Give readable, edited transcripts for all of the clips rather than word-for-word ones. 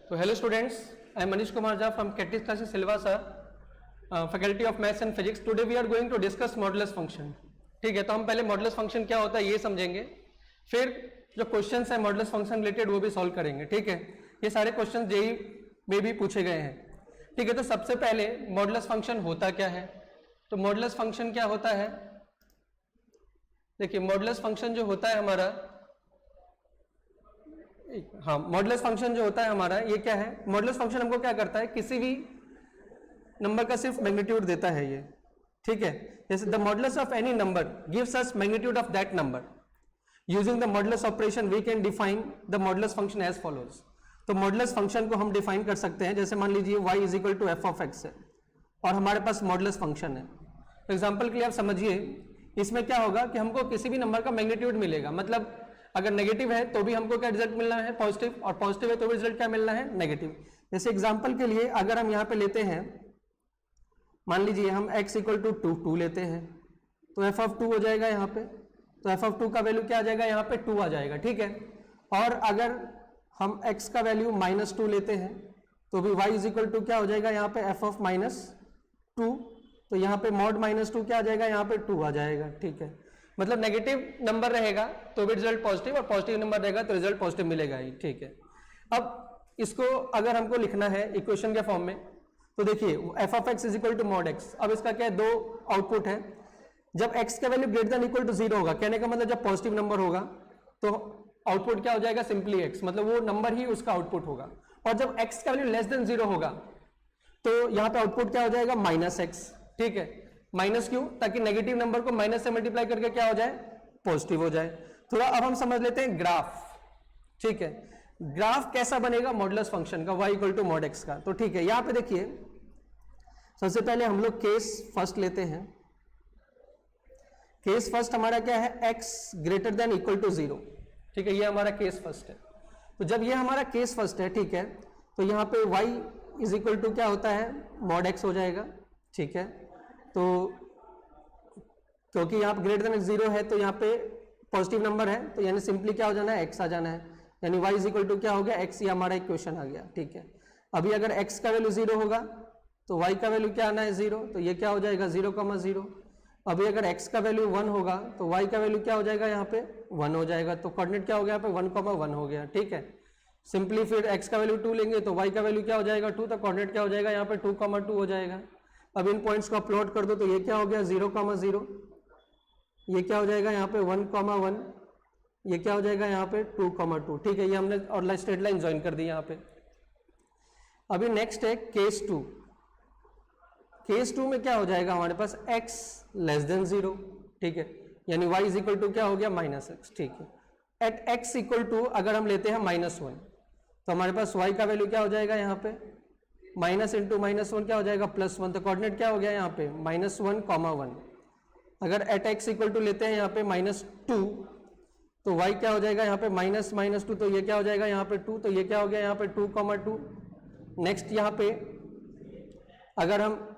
So hello students, I am Manish Kumar Jha from Kettis Classes Silvassa, Faculty of Maths and Physics. Today we are going to discuss modulus function. ठीक है, तो हम पहले modulus function क्या होता है ये समझेंगे, फिर जो क्वेश्चंस है मॉडुलस फंक्शन रिलेटेड वो भी सॉल्व करेंगे. ठीक है, ये सारे क्वेश्चन जेईई में भी पूछे गए हैं. ठीक है, तो सबसे पहले मॉडुलस फंक्शन होता क्या है. तो मॉडुलस फंक्शन क्या होता है, देखिए मॉडुलस फंक्शन जो होता है हमारा, हाँ मॉडुलस फंक्शन जो होता है हमारा ये क्या है. मॉडुलस फंक्शन हमको क्या करता है, किसी भी नंबर का सिर्फ मैग्नीट्यूड देता है ये. ठीक है, जैसे the modulus of any number gives us magnitude of that number. Using the modulus operation we can define the modulus function as follows. तो मॉडुलस फंक्शन को हम डिफाइन कर सकते हैं, जैसे मान लीजिए y is equal to f of x है और हमारे पास मॉडुलस फंक्शन है. तो एग्जाम्पल के लिए आप समझिए, इसमें क्या होगा कि हमको किसी भी नंबर का मैग्नीट्यूड मिलेगा, मतलब अगर नेगेटिव है तो भी हमको क्या रिजल्ट मिलना है पॉजिटिव, और पॉजिटिव है तो भी रिजल्ट क्या मिलना है नेगेटिव. जैसे एग्जांपल के लिए अगर हम यहाँ पे लेते हैं, मान लीजिए हम x इक्वल टू 2 लेते हैं, तो f ऑफ 2 हो जाएगा यहाँ पे. तो f ऑफ 2 का वैल्यू क्या आ जाएगा, यहाँ पे 2 आ जाएगा. ठीक है, और अगर हम x का वैल्यू -2 लेते हैं तो भी y इज इक्वल टू क्या हो जाएगा, यहाँ पे f ऑफ -2. तो यहाँ पे मॉड -2 क्या आ जाएगा, यहाँ पे 2 आ जाएगा. ठीक है, मतलब नेगेटिव नंबर रहेगा तो भी रिजल्ट पॉजिटिव, और पॉजिटिव नंबर रहेगा तो रिजल्ट पॉजिटिव मिलेगा ही. ठीक है, अब इसको अगर हमको लिखना है इक्वेशन के फॉर्म में, तो देखिए f of x is equal to mod x. अब इसका क्या है, दो आउटपुट है. जब एक्स का value greater than equal to 0 होगा, कहने का मतलब जब पॉजिटिव नंबर होगा तो आउटपुट क्या हो जाएगा, सिंपली एक्स, मतलब वो नंबर ही उसका आउटपुट होगा. और जब एक्स का वैल्यू लेस देन 0 होगा तो यहाँ पे आउटपुट क्या हो जाएगा, -x. ठीक है, माइनस क्यों, ताकि नेगेटिव नंबर को माइनस से मल्टीप्लाई करके क्या हो जाए, पॉजिटिव हो जाए. थोड़ा अब हम समझ लेते हैं ग्राफ. ठीक है, ग्राफ कैसा बनेगा मॉडुलस फंक्शन का, y equal to mod x का. तो ठीक है, यहां पे देखिए सबसे पहले हम लोग केस फर्स्ट लेते हैं. केस फर्स्ट हमारा क्या है, x greater than equal to 0. ठीक है, ये हमारा केस फर्स्ट है. तो जब ये हमारा केस फर्स्ट है, ठीक है, तो यहाँ पे y इज इक्वल टू क्या होता है, मॉड एक्स हो जाएगा. ठीक है, तो क्योंकि यहाँ पे ग्रेटर देन 0 है तो यहाँ पे पॉजिटिव नंबर है, तो यानी सिंपली क्या हो जाना है, x आ जाना है. यानी y इज इक्वल टू क्या हो गया, x. ये हमारा इक्वेशन आ गया. ठीक है, अभी अगर x का वैल्यू 0 होगा तो y का वैल्यू क्या आना है, 0. तो ये क्या हो जाएगा, 0,0. अभी अगर x का वैल्यू 1 होगा तो y का वैल्यू क्या हो जाएगा, यहाँ पे 1 हो जाएगा. तो कोऑर्डिनेट क्या हो गया, यहाँ पे 1,1 हो गया. ठीक है, सिंपली फिर x का वैल्यू 2 लेंगे तो y का वैल्यू क्या हो जाएगा, 2. तो कोऑर्डिनेट क्या हो जाएगा, यहाँ पे 2,2 हो जाएगा. अब इन पॉइंट्स को प्लॉट कर दो तो ये क्या हो गया, 0,0. ये क्या हो जाएगा, यहाँ पे 1,1. ये क्या हो जाएगा, यहाँ पे 2,2. ठीक है, ये हमने और स्ट्रेट लाइन ज्वाइन कर दी यहाँ पे. अभी नेक्स्ट है केस 2. केस 2 में क्या हो जाएगा हमारे पास, x लेस देन 0. ठीक है, यानी y इज इक्वल टू क्या हो गया, -x. ठीक है, एट x इक्वल टू अगर हम लेते हैं -1 तो हमारे पास y का वैल्यू क्या हो जाएगा, यहाँ पे माइनस इंटू -1 क्या हो जाएगा, +1. तो कोऑर्डिनेट क्या हो गया यहाँ पे, -1,1. अगर एट x इक्वल टू लेते हैं यहाँ पे -2 तो y क्या हो जाएगा, यहाँ पे -2. तो ये क्या हो जाएगा, यहाँ पे 2. तो ये क्या हो गया, यहाँ पे 2,2. नेक्स्ट यहाँ पे अगर हम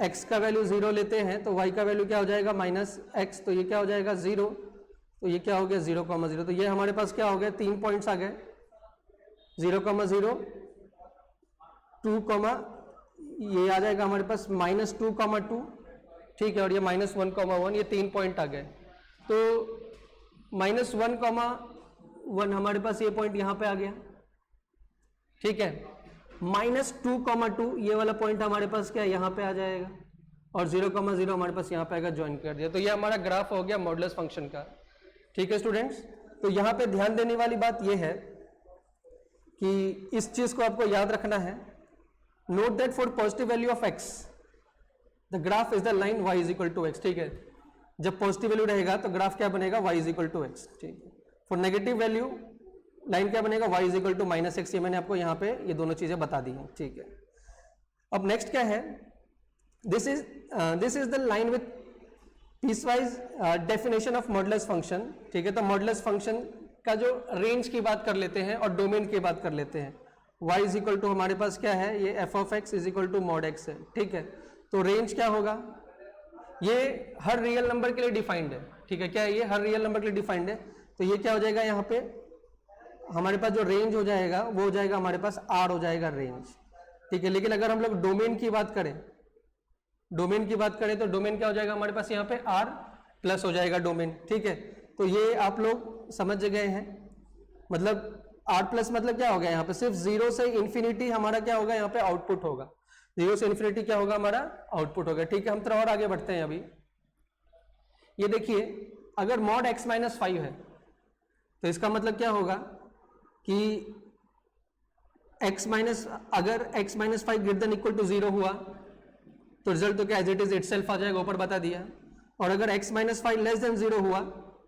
x का वैल्यू 0 लेते हैं तो y का वैल्यू क्या हो जाएगा, -x. तो ये क्या हो जाएगा, 0. तो ये क्या हो गया, 0,0. तो ये हमारे पास क्या हो गया, 3 पॉइंट्स आ गए, 0,0, 2, ये आ जाएगा हमारे पास -2,2. ठीक है, और ये -1,1. ये 3 पॉइंट आ गए. तो -1,1 हमारे पास ये पॉइंट यहाँ पे आ गया. ठीक है, -2,2 ये वाला पॉइंट हमारे पास क्या यहाँ पे आ जाएगा, और 0,0 हमारे पास यहाँ पे आएगा, ज्वाइन कर दिया. तो ये हमारा ग्राफ हो गया मॉडुलस फंक्शन का. ठीक है स्टूडेंट्स, तो यहाँ पे ध्यान देने वाली बात ये है कि इस चीज को आपको याद रखना है. Note that for positive value of x the graph is the line y is equal to x. ठीक है, जब पॉजिटिव वैल्यू रहेगा तो ग्राफ क्या बनेगा, y is equal to x. ठीक है, फॉर नेगेटिव वैल्यू लाइन क्या बनेगा, y is equal to -x. ये मैंने आपको यहाँ पे ये दोनों चीजें बता दी हैं. ठीक है, अब नेक्स्ट क्या है, this is the line with piecewise definition of modulus function. ठीक है, तो मॉडुलस फंक्शन का जो रेंज की बात कर लेते हैं और डोमेन की बात कर लेते हैं. y इज इक्वल टू हमारे पास क्या है, ये f of x is equal to mod x है. ठीक है, तो रेंज क्या होगा, ये हर रियल नंबर के लिए डिफाइंड है. ठीक है, क्या है, ये हर रियल नंबर के लिए डिफाइंड है. तो ये क्या हो जाएगा, यहाँ पे हमारे पास जो रेंज हो जाएगा वो हो जाएगा हमारे पास आर हो जाएगा रेंज, ठीक है। लेकिन अगर हम लोग डोमेन की बात करें, डोमेन की बात करें तो डोमेन क्या हो जाएगा हमारे पास यहाँ पे आर प्लस हो जाएगा डोमेन, ठीक है। तो ये आप लोग समझ गए हैं, मतलब आर प्लस मतलब क्या होगा यहाँ पे सिर्फ जीरो से इन्फिनिटी हमारा क्या होगा यहाँ पे आउटपुट होगा, जीरो से इन्फिनिटी क्या होगा हमारा आउटपुट होगा, ठीक है। हम थोड़ा और आगे बढ़ते हैं। अभी ये देखिए अगर मॉड x माइनस 5 है तो इसका मतलब क्या होगा कि x माइनस, अगर x minus 5 greater than equal to 0 हुआ तो रिजल्ट तो क्या एज इट इज इटसेल्फ आ जाएगा, ऊपर बता दिया। और अगर x माइनस 5 लेस देन 0 हुआ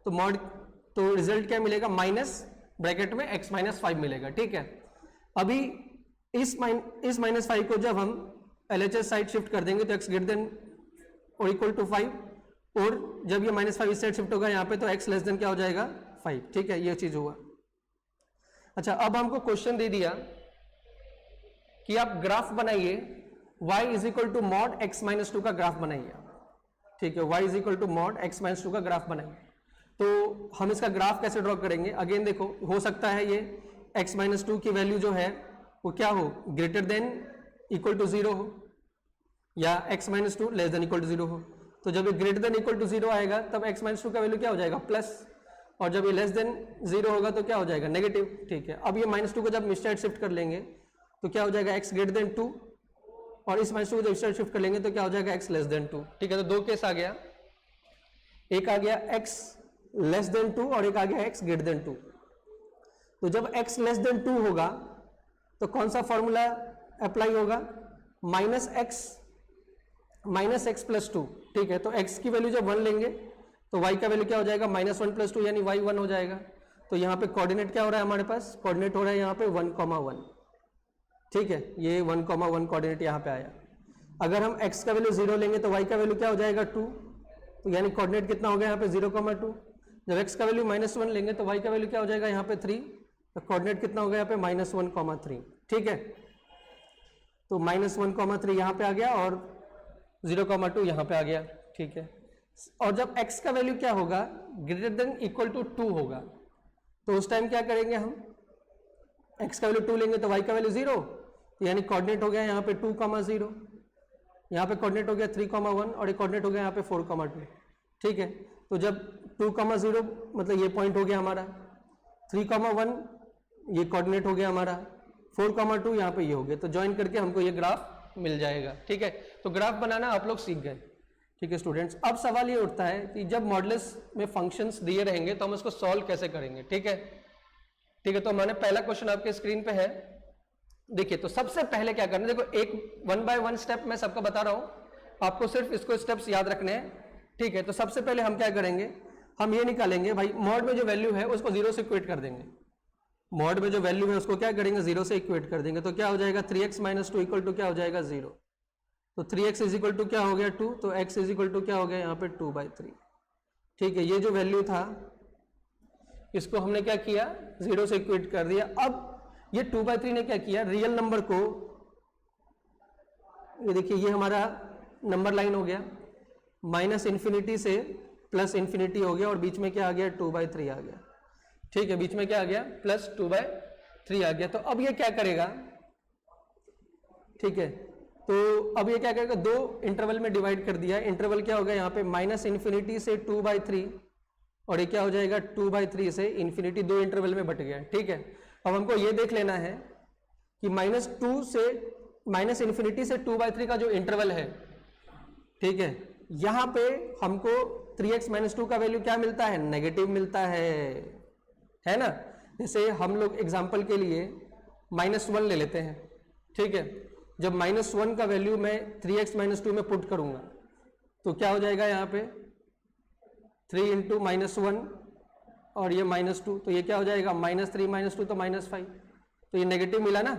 तो मॉड, तो रिजल्ट क्या मिलेगा माइनस ब्रैकेट में x माइनस 5 मिलेगा, ठीक है। अभी इस माइनस 5 को जब हम LHS साइड शिफ्ट कर देंगे तो x ग्रेटर देन और इक्वल टू 5, और जब ये माइनस 5 इस साइड शिफ्ट होगा यहाँ पे तो x लेस देन क्या हो जाएगा 5, ठीक है। ये चीज हुआ। अच्छा, अब हमको क्वेश्चन दे दिया कि आप ग्राफ बनाइए y is equal to mod x minus 2 का ग्राफ बनाइए, ठीक है। y is equal to mod x minus 2 का ग्राफ बनाइए। तो हम इसका ग्राफ कैसे ड्रॉ करेंगे? अगेन देखो, हो सकता है ये x माइनस 2 की वैल्यू जो है वो क्या हो, ग्रेटर देन इक्वल टू 0 हो, या x minus 2 less than equal to 0 हो। तो जब ये ग्रेटर देन इक्वल टू 0 आएगा तब x माइनस 2 का वैल्यू क्या हो जाएगा प्लस, और जब ये लेस देन 0 होगा तो क्या हो जाएगा नेगेटिव, ठीक है। अब ये माइनस 2 को जब इस साइड शिफ्ट कर लेंगे तो क्या हो जाएगा x ग्रेटर देन 2, और इस माइनस 2 को जब इस साइड शिफ्ट कर लेंगे तो क्या हो जाएगा x लेस देन 2, ठीक है। तो दो केस आ गया, एक आ गया x लेस देन 2 और एक आ गया x ग्रेटर देन 2। तो जब x लेस देन 2 होगा तो कौन सा फॉर्मूला अप्लाई होगा, माइनस एक्स प्लस 2, ठीक है। तो x की वैल्यू जब 1 लेंगे तो y का वैल्यू क्या हो जाएगा माइनस 1 प्लस 2, यानी y 1 हो जाएगा। तो यहाँ पे कोऑर्डिनेट क्या हो रहा है हमारे पास, कोऑर्डिनेट हो रहा है यहाँ पे 1,1, ठीक है। ये 1,1 कोऑर्डिनेट यहाँ पे आया। अगर हम x का वैल्यू 0 लेंगे तो y का वैल्यू क्या हो जाएगा 2, तो यानी कोऑर्डिनेट कितना हो गया यहाँ पे 0,2। जब x का वैल्यू माइनस 1 लेंगे तो y का वैल्यू क्या हो जाएगा यहाँ पे 3, तो कोऑर्डिनेट कितना हो गया यहाँ पे माइनस 1,3, ठीक है। तो माइनस 1,3 यहाँ पे आ गया और 0,2 यहाँ पे आ गया, ठीक है। और जब x का वैल्यू क्या होगा ग्रेटर देन इक्वल टू 2 होगा तो उस टाइम क्या करेंगे हम, x का वैल्यू 2 लेंगे तो y का वैल्यू 0, तो यानी कोऑर्डिनेट हो गया यहाँ पे 2,0, यहाँ पे कोऑर्डिनेट हो गया 3,1 और एक कोऑर्डिनेट हो गया यहाँ पे 4,2, ठीक है। तो जब 2,0 मतलब ये पॉइंट हो गया हमारा, 3,1 ये कोऑर्डिनेट हो गया हमारा, 4,2 यहाँ पे ये हो गया, तो ज्वाइन करके हमको ये ग्राफ मिल जाएगा, ठीक है। तो ग्राफ बनाना आप लोग सीख गए, ठीक है स्टूडेंट्स। अब सवाल ये उठता है कि जब मॉडुलस में फंक्शंस दिए रहेंगे तो हम इसको सॉल्व कैसे करेंगे, ठीक है। ठीक है, तो मैंने पहला क्वेश्चन आपके स्क्रीन पे है, देखिए। तो सबसे पहले क्या करना है, देखो एक 1 बाय 1 स्टेप मैं सबको बता रहा हूं, आपको सिर्फ इसको स्टेप्स याद रखने हैं, ठीक है। तो सबसे पहले हम क्या करेंगे, हम ये निकालेंगे भाई मॉड में जो वैल्यू है उसको 0 से इक्वेट कर देंगे, मॉड में जो वैल्यू है उसको क्या करेंगे 0 से इक्वेट कर देंगे। तो क्या हो जाएगा 3x माइनस 2 इक्वल टू क्या हो जाएगा 0, तो 3x इज इक्वल टू क्या हो गया 2, तो x इज इक्वल टू क्या हो गया यहाँ पे 2/3, ठीक है। ये जो वैल्यू था इसको हमने क्या किया 0 से इक्वेट कर दिया। अब ये 2/3 ने क्या किया, रियल नंबर को, ये देखिए ये हमारा नंबर लाइन हो गया, माइनस इन्फिनिटी से प्लस इन्फिनिटी हो गया और बीच में क्या आ गया 2/3 आ गया, ठीक है। बीच में क्या आ गया प्लस 2/3 आ गया। तो अब ये क्या करेगा, ठीक है। तो अब ये क्या करेगा, दो इंटरवल में डिवाइड कर दिया, इंटरवल क्या होगा यहाँ पे माइनस इन्फिनिटी से 2/3 और ये क्या हो जाएगा 2/3 से इन्फिनिटी, दो इंटरवल में बट गया, ठीक है। अब हमको ये देख लेना है कि -2 से माइनस इन्फिनिटी से 2/3 का जो इंटरवल है, ठीक है, यहां पे हमको 3x माइनस 2 का वैल्यू क्या मिलता है, नेगेटिव मिलता है ना। जैसे हम लोग एग्जांपल के लिए -1 ले लेते हैं, ठीक है। जब -1 का वैल्यू मैं 3x माइनस 2 में पुट करूंगा तो क्या हो जाएगा यहाँ पे 3 इंटू -1 और ये -2, तो ये क्या हो जाएगा -3 -2 तो -5, तो ये नेगेटिव मिला ना,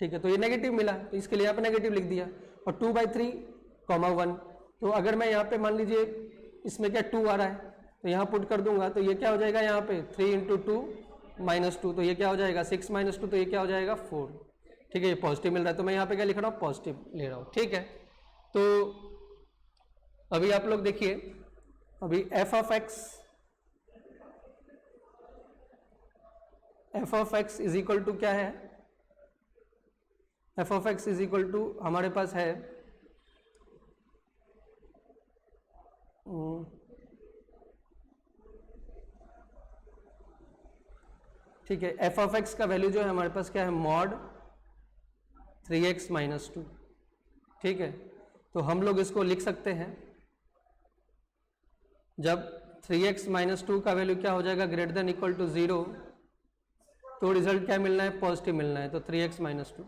ठीक है। तो ये नेगेटिव मिला तो इसके लिए यहाँ पे नेगेटिव लिख दिया, और 2/3, 1, तो अगर मैं यहाँ पे मान लीजिए इसमें क्या 2 आ रहा है तो यहाँ पुट कर दूंगा तो ये क्या हो जाएगा यहाँ पे 3 इंटू 2 -2, तो ये क्या हो जाएगा 6 -2, तो ये क्या हो जाएगा 4, ठीक है। ये पॉजिटिव मिल रहा है तो मैं यहाँ पे क्या लिख रहा हूँ पॉजिटिव ले रहा हूँ, ठीक है। तो अभी आप लोग देखिए, अभी f f of x is equal to क्या है, f of x is equal to हमारे पास है ठीक है, एफ ऑफ एक्स का वैल्यू जो है हमारे पास क्या है, मॉड 3x माइनस 2। ठीक है, तो हम लोग इसको लिख सकते हैं, जब 3x माइनस 2 का वैल्यू क्या हो जाएगा, ग्रेटर देन इक्वल टू 0, तो रिजल्ट क्या मिलना है, पॉजिटिव मिलना है, तो 3x माइनस 2।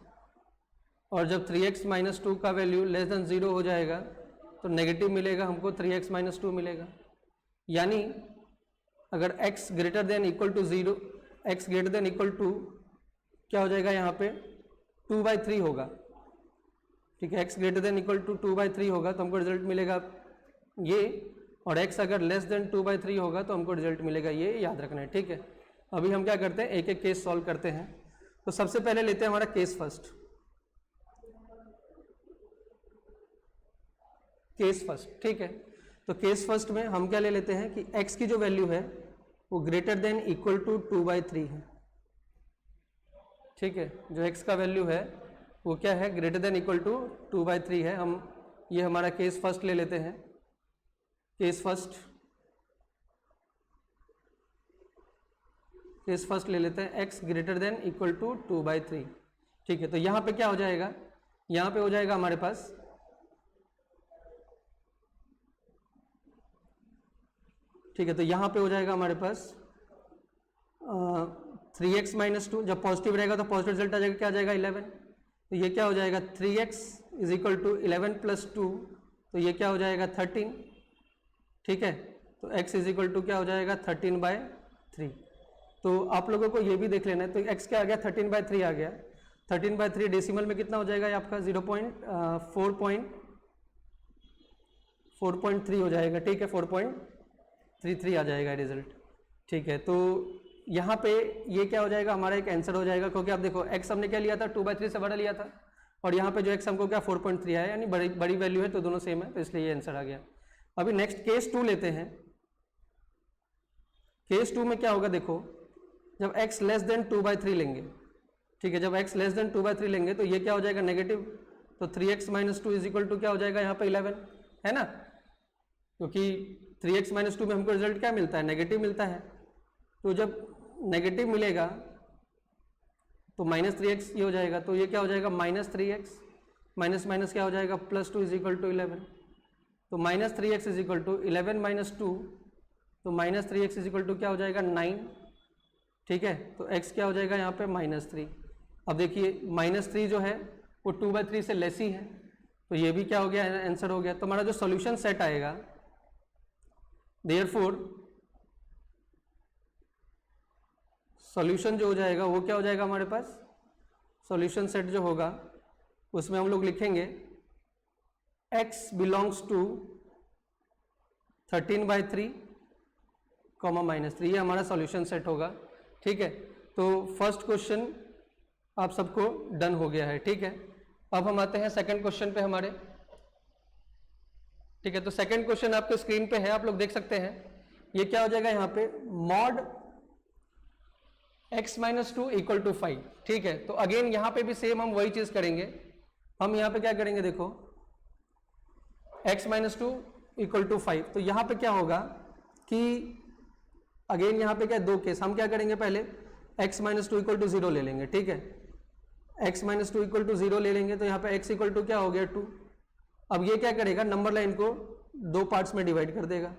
और जब 3x माइनस 2 का वैल्यू लेस देन 0 हो जाएगा तो नेगेटिव मिलेगा हमको, 3x माइनस 2 मिलेगा। यानी अगर x greater than equal to 0, x greater than equal to क्या हो जाएगा यहाँ पे 2/3 होगा। ठीक है, x greater than equal to 2/3 होगा तो हमको रिजल्ट मिलेगा ये, और x अगर लेस देन 2/3 होगा तो हमको रिजल्ट मिलेगा ये, याद रखना है। ठीक है, अभी हम क्या करते हैं, एक एक केस सॉल्व करते हैं। तो सबसे पहले लेते हैं हमारा केस फर्स्ट। केस फर्स्ट, ठीक है, तो केस फर्स्ट में हम क्या ले लेते हैं कि x की जो वैल्यू है वो ग्रेटर देन इक्वल टू 2/3 है। ठीक है, जो x का वैल्यू है वो क्या है, ग्रेटर देन इक्वल टू 2/3 है। हम ये हमारा केस फर्स्ट ले लेते हैं, केस फर्स्ट ले लेते हैं, x greater than equal to 2/3। ठीक है, तो यहाँ पे क्या हो जाएगा, यहाँ पे हो जाएगा हमारे पास ठीक है, तो यहाँ पे हो जाएगा हमारे पास 3x माइनस 2, जब पॉजिटिव रहेगा तो पॉजिटिव रिजल्ट आ जाएगा, क्या आ जाएगा 11। तो ये क्या हो जाएगा 3x is equal to 11 plus 2, तो ये क्या हो जाएगा 13। ठीक है, तो x इज इक्वल टू क्या हो जाएगा 13/3। तो आप लोगों को ये भी देख लेना है, तो x क्या आ गया 13/3 आ गया। 13/3 डेसिमल में कितना हो जाएगा, ये आपका 4.3 हो जाएगा। ठीक है, 4.33 आ जाएगा रिजल्ट। ठीक है, तो यहाँ पे ये क्या हो जाएगा, हमारा एक आंसर हो जाएगा, क्योंकि आप देखो x हमने क्या लिया था 2/3 से बड़ा लिया था, और यहाँ पे जो x हमको क्या 4.3 आया, यानी बड़ी वैल्यू है तो दोनों सेम है, तो इसलिए ये आंसर आ गया। अभी नेक्स्ट केस 2 लेते हैं। केस 2 में क्या होगा, देखो जब x लेस देन 2/3 लेंगे, ठीक है, जब x लेस देन 2/3 लेंगे तो ये क्या हो जाएगा नेगेटिव, तो 3x minus 2 is equal to क्या हो जाएगा यहाँ पे 11, है ना, क्योंकि 3x माइनस 2 में हमको रिजल्ट क्या मिलता है, नेगेटिव मिलता है। तो जब नेगेटिव मिलेगा तो -3x ये हो जाएगा, तो ये क्या हो जाएगा -3x, माइनस माइनस क्या हो जाएगा +2 इज इक्वल टू 11, तो -3x is equal to 11 minus 2, तो -3x इज इक्वल टू क्या हो जाएगा 9। ठीक है, तो x क्या हो जाएगा यहाँ पे -3। अब देखिए -3 जो है वो 2/3 से लेस ही है, तो ये भी क्या हो गया, आंसर हो गया। तो हमारा जो सॉल्यूशन सेट आएगा, देयरफॉर सॉल्यूशन जो हो जाएगा वो क्या हो जाएगा हमारे पास, सॉल्यूशन सेट जो होगा उसमें हम लोग लिखेंगे x बिलोंग्स टू 13/3, -3, ये हमारा सॉल्यूशन सेट होगा। ठीक है, तो फर्स्ट क्वेश्चन आप सबको डन हो गया है। ठीक है, अब हम आते हैं सेकंड क्वेश्चन पे हमारे। ठीक है, तो सेकंड क्वेश्चन आपके स्क्रीन पे है, आप लोग देख सकते हैं। ये क्या हो जाएगा यहाँ पे, mod x minus 2 equal to 5। ठीक है, तो अगेन यहाँ पे भी सेम हम वही चीज करेंगे। हम यहाँ पे क्या करेंगे, देखो x माइनस 2 इक्वल टू 5, तो यहाँ पे क्या होगा कि अगेन यहाँ पे क्या दो केस, हम क्या करेंगे, पहले x माइनस 2 इक्वल टू 0 ले लेंगे। ठीक है, x माइनस 2 इक्वल टू 0 ले लेंगे, तो यहाँ पे x इक्वल टू क्या हो गया 2। अब ये क्या करेगा, नंबर लाइन को दो पार्ट्स में डिवाइड कर देगा,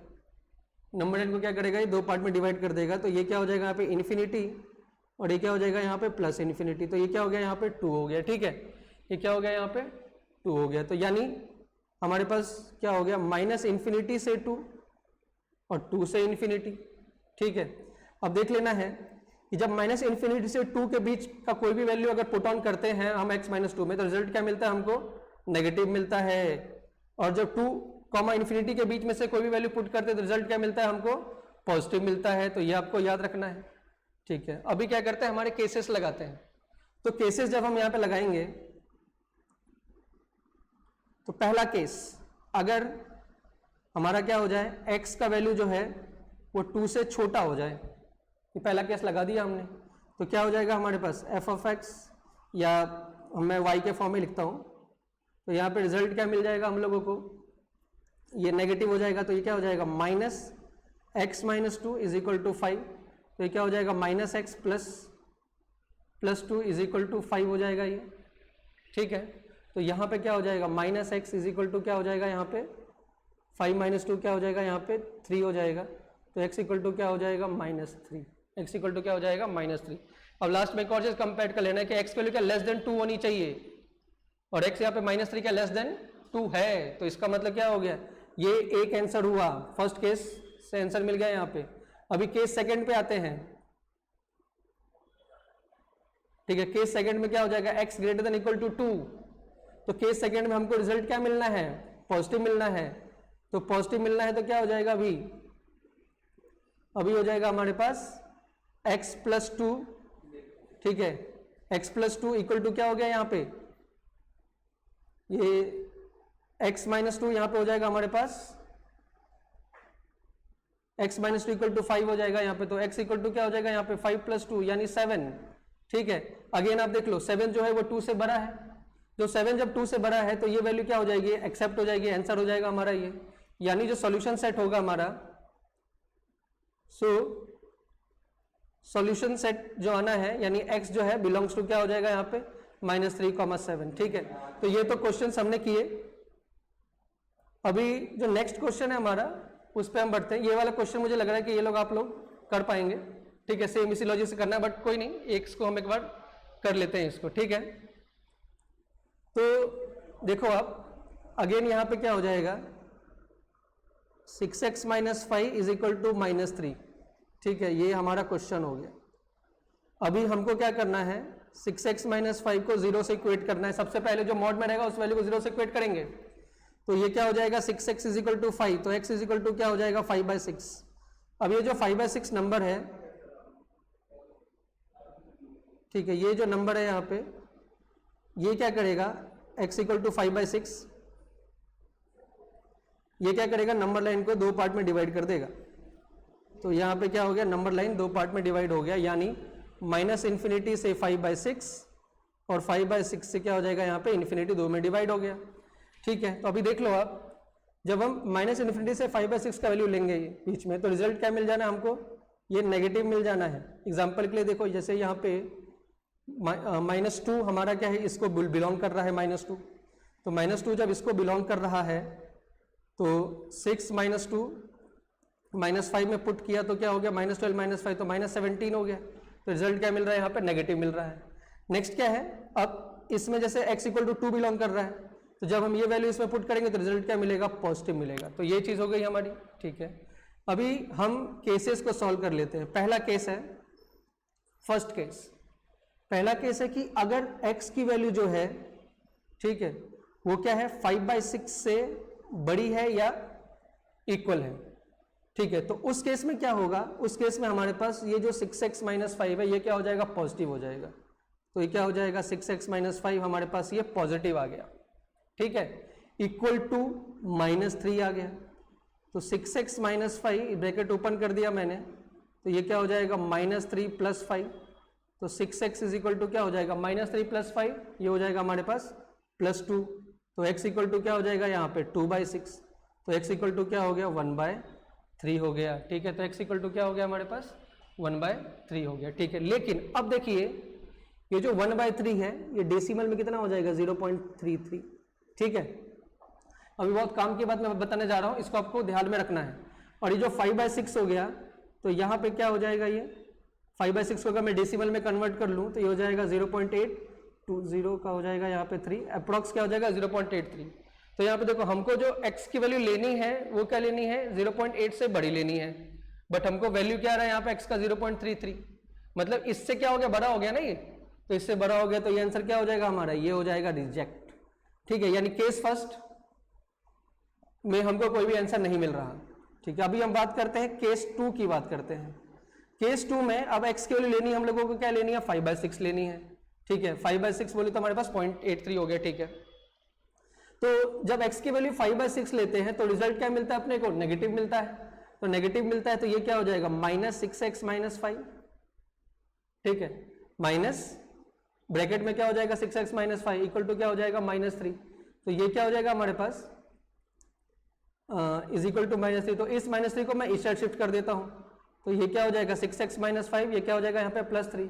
नंबर लाइन को क्या करेगा, ये दो पार्ट में डिवाइड कर देगा। तो ये क्या हो जाएगा यहाँ पे इन्फिनिटी, और ये क्या हो जाएगा यहाँ पे प्लस इन्फिनिटी, तो ये क्या हो गया यहाँ पे 2 हो गया। ठीक है, ये क्या हो गया यहाँ पे 2 हो गया, तो यानी हमारे पास क्या हो गया, -∞ से 2 और 2 से इन्फिनिटी। ठीक है, अब देख लेना है कि जब -∞ से 2 के बीच का कोई भी वैल्यू अगर पुट ऑन करते हैं हम x माइनस 2 में, तो रिजल्ट क्या मिलता है हमको, नेगेटिव मिलता है। और जब 2, इन्फिनिटी के बीच में से कोई भी वैल्यू पुट करते हैं तो रिजल्ट क्या मिलता है हमको, पॉजिटिव मिलता है। तो ये आपको याद रखना है। ठीक है, अभी क्या करते हैं, हमारे केसेस लगाते हैं। तो केसेस जब हम यहाँ पे लगाएंगे, तो पहला केस अगर हमारा क्या हो जाए, x का वैल्यू जो है वो 2 से छोटा हो जाए, ये पहला केस लगा दिया हमने। तो क्या हो जाएगा हमारे पास एफ ऑफ एक्स, या मैं वाई के फॉर्म में लिखता हूँ, तो यहाँ पे रिजल्ट क्या मिल जाएगा हम लोगों को, ये नेगेटिव हो जाएगा तो ये क्या हो जाएगा minus x minus two is equal to 5, तो ये क्या हो जाएगा minus x plus two is equal to 5 हो जाएगा ये, ठीक है। तो यहाँ पे क्या हो जाएगा minus x is equal to क्या हो जाएगा यहाँ पे 5 माइनस टू क्या हो जाएगा यहाँ पे 3 हो जाएगा, तो x इक्वल टू क्या हो जाएगा -3, x इक्वल टू क्या हो जाएगा -3। अब लास्ट में एक और चीज कंपेयर कर लेना है कि x की वैल्यू क्या लेस देन 2 होनी चाहिए, और x यहाँ पे -3 क्या लेस देन 2 है, तो इसका मतलब क्या हो गया, ये एक आंसर हुआ, फर्स्ट केस से आंसर मिल गया यहाँ पे। अभी केस सेकंड पे आते हैं, ठीक है। केस सेकंड में क्या हो जाएगा x greater than equal to 2, तो केस सेकंड में हमको रिजल्ट क्या मिलना है, पॉजिटिव मिलना है, तो पॉजिटिव मिलना है तो क्या हो जाएगा अभी हो जाएगा हमारे पास x प्लस 2, ठीक है, x प्लस 2 इक्वल टू क्या हो गया यहाँ पे, ये x माइनस 2 यहाँ पे हो जाएगा हमारे पास x माइनस 2 इक्वल टू 5 हो जाएगा यहाँ पे, तो x इक्वल टू क्या हो जाएगा यहाँ पे 5 प्लस 2 यानी 7, ठीक है। अगेन आप देख लो 7 जो है वो 2 से बड़ा है, जो 7 जब 2 से बड़ा है तो ये वैल्यू क्या हो जाएगी, एक्सेप्ट हो जाएगी, आंसर हो जाएगा हमारा ये, यानी जो सॉल्यूशन सेट होगा हमारा, सॉल्यूशन सेट जो आना है यानी x जो है बिलोंग्स टू क्या हो जाएगा यहाँ पे -3,7, ठीक है। तो ये तो क्वेश्चन हमने किए। अभी जो नेक्स्ट क्वेश्चन है हमारा उस पर हम बढ़ते हैं। ये वाला क्वेश्चन मुझे लग रहा है कि ये लोग आप लोग कर पाएंगे, ठीक है, सेम इसी लॉजिक से करना है, बट कोई नहीं, एक को हम एक बार कर लेते हैं इसको, ठीक है। तो देखो आप अगेन यहाँ पे क्या हो जाएगा 6x minus 5 is equal to -3, ठीक है, ये हमारा क्वेश्चन हो गया। अभी हमको क्या करना है 6x माइनस 5 को 0 से इक्वेट करना है। सबसे पहले जो मॉड में रहेगा उस वैल्यू को 0 से इक्वेट करेंगे, तो ये क्या हो जाएगा 6x इज इक्वल टू 5, तो x इज इक्वल टू क्या हो जाएगा 5/6। अब ये जो 5/6 नंबर है, ठीक है, ये जो नंबर है यहाँ पे ये क्या करेगा x इक्वल टू 5/6, ये क्या करेगा नंबर लाइन को 2 पार्ट में डिवाइड कर देगा। तो यहाँ पे क्या हो गया नंबर लाइन 2 पार्ट में डिवाइड हो गया, यानी -∞ से 5/6 और 5/6 से क्या हो जाएगा यहाँ पे इन्फिनिटी 2 में डिवाइड हो गया, ठीक है। तो अभी देख लो आप, जब हम -∞ से 5/6 का वैल्यू लेंगे बीच में, तो रिजल्ट क्या मिल जाना है हमको, ये नेगेटिव मिल जाना है। एग्जाम्पल के लिए देखो, जैसे यहाँ पे -2 हमारा क्या है, इसको बिलोंग कर रहा है -2, तो -2 जब इसको बिलोंग कर रहा है तो 6 - 2 -5 में पुट किया तो क्या हो गया -12 - 5 तो -17 हो गया, तो रिजल्ट क्या मिल रहा है यहाँ पे नेगेटिव मिल रहा है। नेक्स्ट क्या है, अब इसमें जैसे x इक्वल टू 2 बिलोंग कर रहा है, तो जब हम ये वैल्यू इसमें पुट करेंगे तो रिजल्ट क्या मिलेगा पॉजिटिव मिलेगा, तो ये चीज़ हो गई हमारी, ठीक है। अभी हम केसेस को सॉल्व कर लेते हैं। पहला केस है, फर्स्ट केस, पहला केस है कि अगर x की वैल्यू जो है, ठीक है, वो क्या है 5/6 से बड़ी है या इक्वल है, ठीक है। तो उस केस में क्या होगा, उस केस में हमारे पास ये जो 6x माइनस 5 है ये क्या हो जाएगा पॉजिटिव हो जाएगा, तो ये क्या हो जाएगा 6x माइनस 5 हमारे पास ये पॉजिटिव आ गया, ठीक है, इक्वल टू -3 आ गया। तो 6x माइनस 5 ब्रैकेट ओपन कर दिया मैंने, तो ये क्या हो जाएगा -3 + 5, तो 6x इज इक्वल टू क्या हो जाएगा -3 + 5, ये हो जाएगा हमारे पास +2, तो x इक्वल टू क्या हो जाएगा यहाँ पे 2/6, तो x इक्वल टू क्या हो गया 1/3 हो गया, ठीक है। तो x इक्वल टू क्या हो गया हमारे पास 1/3 हो गया, ठीक है। लेकिन अब देखिए ये जो 1/3 है ये डेसिमल में कितना हो जाएगा 0.33, ठीक है। अभी बहुत काम की बात मैं बताने जा रहा हूँ, इसको आपको ध्यान में रखना है। और ये जो 5/6 हो गया, तो यहाँ पे क्या हो जाएगा, ये 5/6 को अगर मैं डेसिमल में कन्वर्ट कर लूँ तो ये हो जाएगा 0.820 का हो जाएगा यहाँ पे 3, अप्रॉक्स क्या हो जाएगा 0.83। तो यहाँ पे देखो हमको जो x की वैल्यू लेनी है वो क्या लेनी है 0.8 से बड़ी लेनी है, बट हमको वैल्यू क्या आ रहा है यहाँ पे x का 0.33, मतलब इससे क्या हो गया बड़ा हो गया ना ये, तो इससे बड़ा हो गया, तो ये आंसर क्या हो जाएगा हमारा, ये हो जाएगा रिजेक्ट, ठीक है। यानी केस फर्स्ट में हमको कोई भी आंसर नहीं मिल रहा, ठीक है। अभी हम बात करते हैं केस 2 की बात करते हैं। केस 2 में अब x की वैल्यू लेनी है हम लोगों को क्या लेनी है 5/6 लेनी है, ठीक है। 5/6 बोले तो हमारे पास 0.83 हो गया, ठीक है। तो जब x की वैल्यू 5/6 लेते हैं तो रिजल्ट क्या मिलता है अपने को, नेगेटिव मिलता है। तो नेगेटिव मिलता है तो ये क्या हो जाएगा -6x - 5, ठीक है, माइनस ब्रैकेट में क्या हो जाएगा 6x माइनस 5 इक्वल टू क्या हो जाएगा -3। तो ये क्या हो जाएगा हमारे पास इज इक्वल टू -3। तो इस -3 को मैं इस साइड शिफ्ट कर देता हूँ, तो ये क्या हो जाएगा 6x माइनस 5, ये क्या हो जाएगा यहाँ पे +3।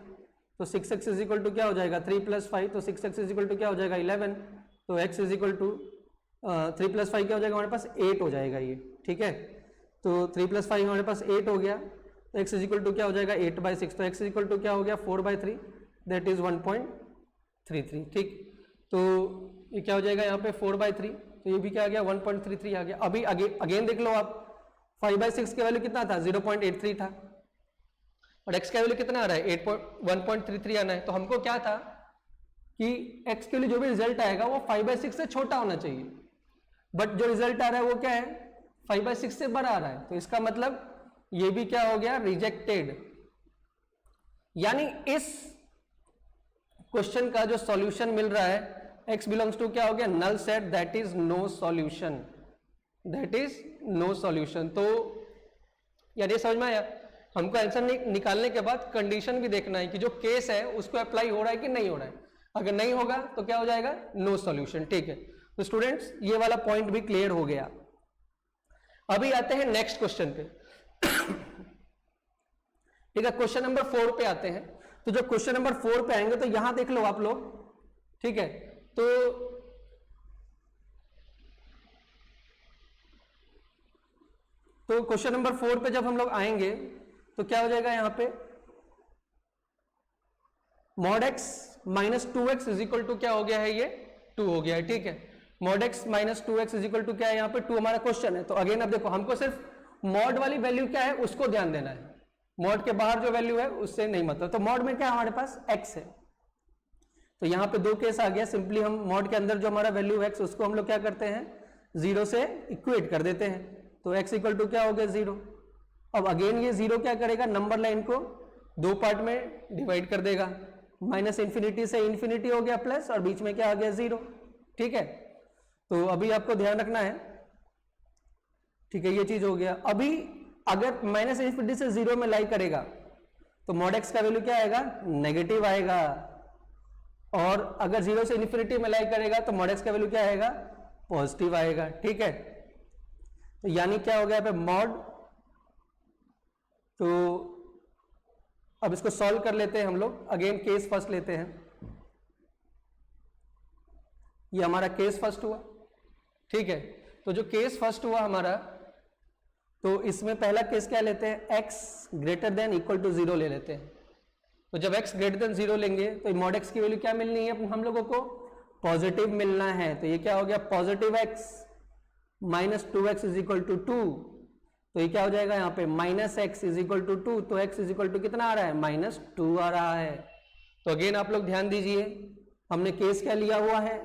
तो 6x इज इक्वल टू क्या हो जाएगा 3 + 5, तो 6x इज इक्वल टू क्या हो जाएगा 11। तो x इज इक्वल टू 3 + 5 क्या हो जाएगा हमारे पास 8 हो जाएगा ये, ठीक है। तो 3 + 5 हमारे पास 8 हो गया, तो x इज इक्वल टू क्या हो जाएगा 8/6। तो x इज इक्वल टू क्या हो गया 4/3, दैट इज 1.33, ठीक। तो ये क्या हो जाएगा यहाँ पे 4/3, तो ये भी क्या आ गया 1.33 आ गया। अभी अगेन देख लो आप, 5/6 का वैल्यू कितना था 0.83 था, और x का वैल्यू कितना आ रहा है 1.33 आना है। तो हमको क्या था कि x के लिए जो भी रिजल्ट आएगा वो 5/6 से छोटा होना चाहिए, बट जो रिजल्ट आ रहा है वो क्या है 5/6 से बड़ा आ रहा है। तो इसका मतलब ये भी क्या हो गया रिजेक्टेड। यानी इस क्वेश्चन का जो सॉल्यूशन मिल रहा है x बिलोंग्स टू क्या हो गया null set, that is no solution, that is no solution. तो यार ये समझ में आया, हमको आंसर निकालने के बाद कंडीशन भी देखना है कि जो केस है उसको अप्लाई हो रहा है कि नहीं हो रहा है। अगर नहीं होगा तो क्या हो जाएगा नो सॉल्यूशन, ठीक है। तो स्टूडेंट्स ये वाला पॉइंट भी क्लियर हो गया। अभी आते हैं नेक्स्ट क्वेश्चन पे। ठीक है, क्वेश्चन नंबर 4 पे आते हैं। तो जब क्वेश्चन नंबर 4 पे आएंगे तो यहां देख लो आप लोग, ठीक है। तो क्वेश्चन नंबर 4 पे जब हम लोग आएंगे तो क्या हो जाएगा यहां पे mod x minus 2x is equal to क्या हो गया है ये 2 हो गया है, ठीक है। mod x minus 2x is equal to क्या है यहाँ पे 2 हमारा क्वेश्चन है। तो अगेन अब देखो हमको सिर्फ मॉड वाली वैल्यू क्या है उसको ध्यान देना है, मॉड के बाहर जो वैल्यू है उससे नहीं मतलब। तो मॉड में क्या हमारे पास x है, तो यहाँ पे 2 केस आ गया। सिंपली हम मॉड के अंदर जो हमारा वैल्यू x उसको हम लोग क्या करते हैं 0 से इक्वेट कर देते हैं। तो x इक्वल टू क्या हो गया 0। अब अगेन ये 0 क्या करेगा नंबर लाइन को 2 पार्ट में डिवाइड कर देगा, -∞ से इन्फिनिटी हो गया प्लस, और बीच में क्या आ गया 0, ठीक है। तो अभी आपको ध्यान रखना है, ठीक है, ये चीज हो गया। अभी अगर -∞ से 0 में लाई करेगा तो mod x का वैल्यू क्या आएगा नेगेटिव आएगा, और अगर 0 से इन्फिनिटी में लाई करेगा तो mod x का वैल्यू क्या आएगा पॉजिटिव आएगा, ठीक है। तो यानी क्या हो गया पे mod। तो अब इसको सॉल्व कर लेते हैं हम लोग। अगेन केस फर्स्ट लेते हैं, ये हमारा केस फर्स्ट हुआ, ठीक है। तो जो केस फर्स्ट हुआ हमारा, तो इसमें पहला केस क्या लेते हैं x greater than equal to 0 ले लेते हैं। तो जब x ग्रेटर देन 0 लेंगे तो mod x की वैल्यू क्या मिलनी है हम लोगों को पॉजिटिव मिलना है। तो ये क्या हो गया positive x minus 2x is equal to 2। तो ये क्या हो जाएगा यहाँ पे -x इज इक्वल टू 2। तो x इज इक्वल टू कितना आ रहा है -2 आ रहा है। तो अगेन आप लोग ध्यान दीजिए, हमने केस क्या लिया हुआ है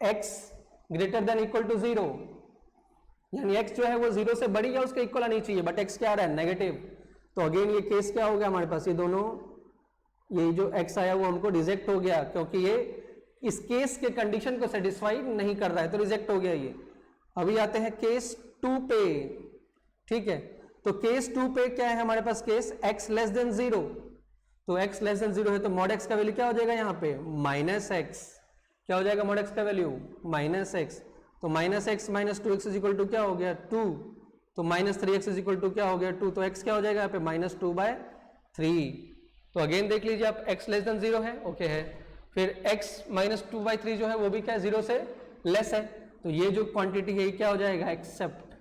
x greater than equal to 0, यानी x जो है वो 0 से बड़ी या उसके इक्वल आनी चाहिए, बट x क्या आ रहा है नेगेटिव। तो अगेन ये केस क्या हो गया हमारे पास, ये दोनों, ये जो x आया वो हमको रिजेक्ट हो गया, क्योंकि ये इस केस के कंडीशन को सेटिस्फाई नहीं कर रहा है, तो रिजेक्ट हो गया ये। अभी आते हैं केस 2 पे, ठीक है। तो केस 2 पे क्या है हमारे पास केस x लेस देन 0। तो x लेस देन 0 है, तो mod x का वैल्यू क्या हो जाएगा यहाँ पे -x। क्या हो जाएगा mod x का वैल्यू -x। तो -x minus 2x is equal to क्या हो गया 2। तो -3x इज इक्वल टू क्या हो गया 2। तो x क्या हो जाएगा यहाँ पे -2/3। तो अगेन देख लीजिए आप x लेस देन 0 है, ओके है। फिर x -2/3 जो है वो भी क्या 0 से लेस है। तो ये जो क्वांटिटी है ये क्या हो जाएगा एक्सेप्ट,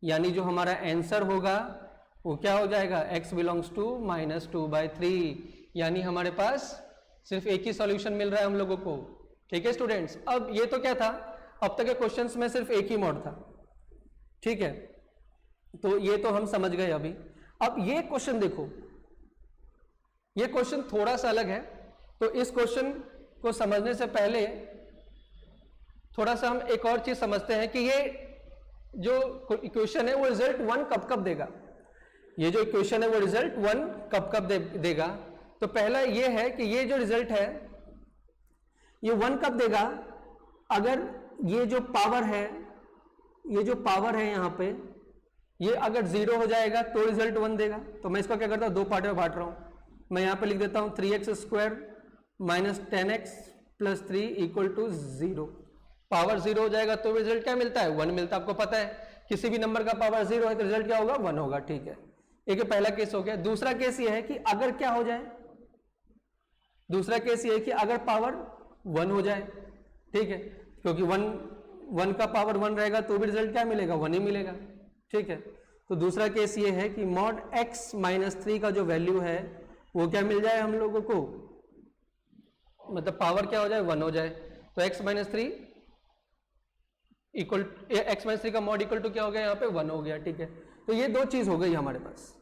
यानी जो हमारा आंसर होगा वो क्या हो जाएगा x बिलोंग्स टू -2/3। यानी हमारे पास सिर्फ एक ही सॉल्यूशन मिल रहा है हम लोगों को, ठीक है स्टूडेंट्स। अब ये तो क्या था, अब तक के क्वेश्चंस में सिर्फ एक ही मॉड था, ठीक है। तो ये तो हम समझ गए अभी। अब ये क्वेश्चन देखो, ये क्वेश्चन थोड़ा सा अलग है। तो इस क्वेश्चन को समझने से पहले थोड़ा सा हम एक और चीज समझते हैं कि ये जो इक्वेशन है वो रिजल्ट 1 कब कब देगा। ये जो इक्वेशन है वो रिजल्ट 1 कब कब देगा। तो पहला ये है कि ये जो रिजल्ट है ये 1 कब देगा, अगर ये जो पावर है, ये जो पावर है यहाँ पे, ये अगर 0 हो जाएगा तो रिजल्ट 1 देगा। तो मैं इसका क्या करता हूँ 2 पार्ट में बांट रहा हूँ। मैं यहाँ पे लिख देता हूँ 3x² minus 10x plus 3 equal to 0। Power 0 हो जाएगा तो रिजल्ट क्या मिलता है? 1 मिलता है। आपको पता है किसी भी नंबर का पावर 0 है तो रिजल्ट क्या होगा? 1 होगा। ठीक है, एक पहला केस हो गया। दूसरा केस ये है कि अगर क्या हो जाए, दूसरा केस ये है कि अगर पावर 1 हो जाए, ठीक है, क्योंकि 1 का पावर 1 रहेगा तो भी रिजल्ट क्या मिलेगा? 1 ही मिलेगा। ठीक है, तो दूसरा केस ये है कि मॉड x माइनस 3 का जो वैल्यू है वो क्या मिल जाए हम लोगों को, मतलब पावर क्या हो जाए? 1 हो जाए। तो x minus 3 equal, x minus 3 का मॉड इक्वल टू क्या हो गया? यहाँ पे 1 हो गया। ठीक है, तो ये दो चीज हो गई हमारे पास।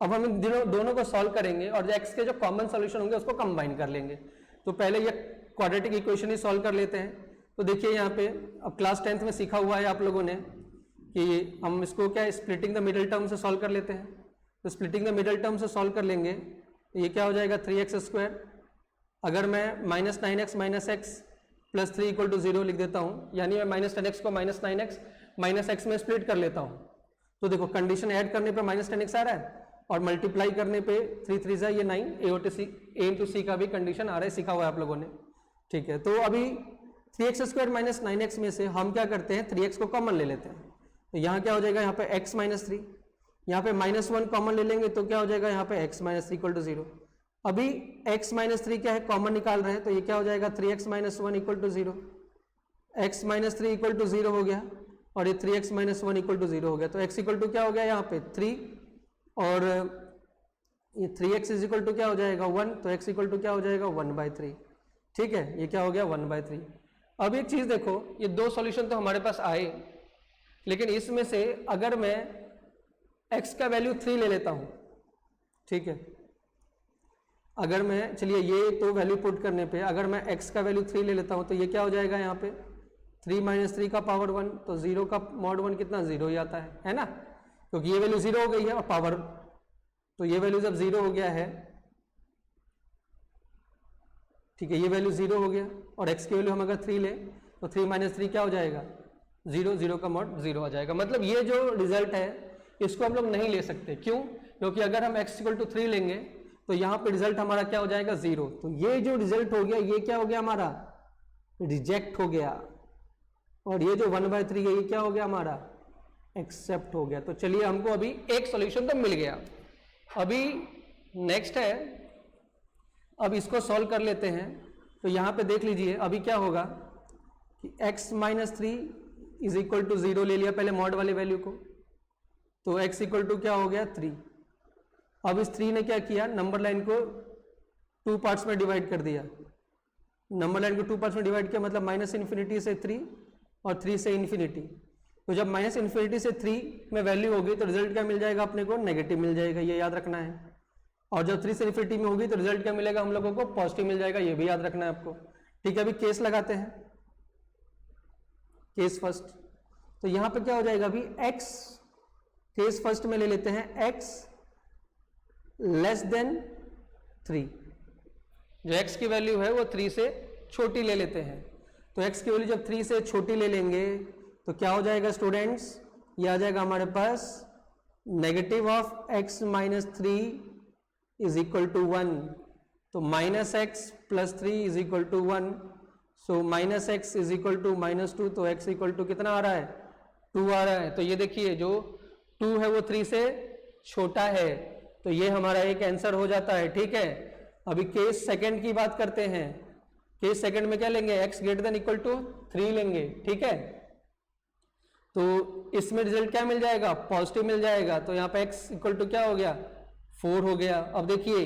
अब हम इन दोनों को सॉल्व करेंगे और जो x के जो कॉमन सॉल्यूशन होंगे उसको कंबाइन कर लेंगे। तो पहले ये क्वाड्रेटिक इक्वेशन ही सॉल्व कर लेते हैं। तो देखिए यहाँ पे अब क्लास 10th में सीखा हुआ है आप लोगों ने कि हम इसको क्या स्प्लिटिंग द मिडिल टर्म से सॉल्व कर लेते हैं। तो स्प्लिटिंग द मिडिल टर्म से सॉल्व कर लेंगे तो ये क्या हो जाएगा? 3x²। अगर मैं minus 9x minus x plus 3 equal to 0 लिख देता हूँ, यानी मैं माइनस 10x को माइनस 9x माइनस एक्स में स्प्लिट कर लेता हूँ, तो देखो कंडीशन ऐड करने पे माइनस 10x आ रहा है और मल्टीप्लाई करने पे 3 3 जा ये 9, a इंटू सी का भी कंडीशन आ रहा है, सीखा हुआ है आप लोगों ने। ठीक है, तो अभी 3x² माइनस 9x में से हम क्या करते हैं? 3x को कॉमन ले लेते हैं। तो यहाँ क्या हो जाएगा? यहाँ पे x माइनस 3, यहाँ पे -1 कॉमन ले लेंगे तो क्या हो जाएगा? यहाँ पे x माइनस 3 इक्वल टू 0। अभी x माइनस 3 क्या है? कॉमन निकाल रहे हैं, तो ये क्या हो जाएगा? 3x minus 1 equal to 0। x minus 3 equal to 0 हो गया और ये 3x माइनस 1 इक्वल टू 0 हो गया। तो x इक्वल टू क्या हो गया? यहाँ पे 3 और ये 3x इज इक्वल टू क्या हो जाएगा? 1। तो x इक्वल टू क्या हो जाएगा? 1/3। ठीक है, ये क्या हो गया? 1/3। अब एक चीज देखो, ये दो सॉल्यूशन तो हमारे पास आए, लेकिन इसमें से अगर मैं x का वैल्यू 3 ले लेता हूं, ठीक है, अगर मैं, चलिए ये तो वैल्यू पुट करने पे अगर मैं x का वैल्यू 3 ले लेता हूं तो ये क्या हो जाएगा? यहाँ पे 3 माइनस 3 का पावर 1, तो 0 का मॉड 1 कितना? 0 ही आता है ना, क्योंकि ये वैल्यू 0 हो गई है और पावर, तो ये वैल्यू जब 0 हो गया है, ठीक है, ये वैल्यू 0 हो गया और x की वैल्यू हम अगर 3 लें तो 3 माइनस 3 क्या हो जाएगा? 0, 0 का मॉड 0 आ जाएगा। मतलब ये जो रिजल्ट है इसको हम लोग नहीं ले सकते। क्यों? क्योंकि अगर हम x इक्वल टू 3 लेंगे तो यहाँ पे रिजल्ट हमारा क्या हो जाएगा? 0। तो ये जो रिजल्ट हो गया ये क्या हो गया? हमारा रिजेक्ट हो गया। और ये जो 1/3 है ये क्या हो गया? हमारा एक्सेप्ट हो गया। तो चलिए हमको अभी एक सॉल्यूशन तो मिल गया। अभी नेक्स्ट है, अब इसको सॉल्व कर लेते हैं। तो यहाँ पे देख लीजिए अभी क्या होगा कि x minus 3 is equal to 0 ले लिया पहले मॉड वाले वैल्यू को, तो x इक्वल टू क्या हो गया? 3। अब इस 3 ने क्या किया? नंबर लाइन को 2 पार्ट्स में डिवाइड कर दिया। नंबर लाइन को 2 पार्ट्स में डिवाइड किया मतलब माइनस इन्फिनिटी से 3 और 3 से इन्फिनिटी। तो जब माइनस इन्फिनिटी से 3 में वैल्यू होगी तो रिजल्ट क्या मिल जाएगा अपने को? नेगेटिव मिल जाएगा, ये याद रखना है। और जब 3 से इन्फिनिटी में होगी तो रिजल्ट क्या मिलेगा हम लोगों को? पॉजिटिव मिल जाएगा, ये भी याद रखना है आपको। ठीक है, अभी केस लगाते हैं, केस फर्स्ट। तो यहाँ पे क्या हो जाएगा? अभी x, केस फर्स्ट में ले लेते हैं x लेस देन 3, जो x की वैल्यू है वो 3 से छोटी ले लेते हैं। तो x की वैल्यू जब 3 से छोटी ले लेंगे तो क्या हो जाएगा स्टूडेंट्स? ये आ जाएगा हमारे पास negative of x minus 3 is equal to 1। तो minus x plus 3 is equal to 1। So minus x is equal to -2। तो x इक्वल टू कितना आ रहा है? 2 आ रहा है। तो ये देखिए जो 2 है वो 3 से छोटा है, तो ये हमारा एक आंसर हो जाता है। ठीक है, अभी केस सेकंड की बात करते हैं। केस सेकंड में क्या लेंगे? x greater than equal to 3 लेंगे। ठीक है, तो इसमें रिजल्ट क्या मिल जाएगा? पॉजिटिव मिल जाएगा। तो यहाँ पे x इक्वल टू क्या हो गया? 4 हो गया। अब देखिए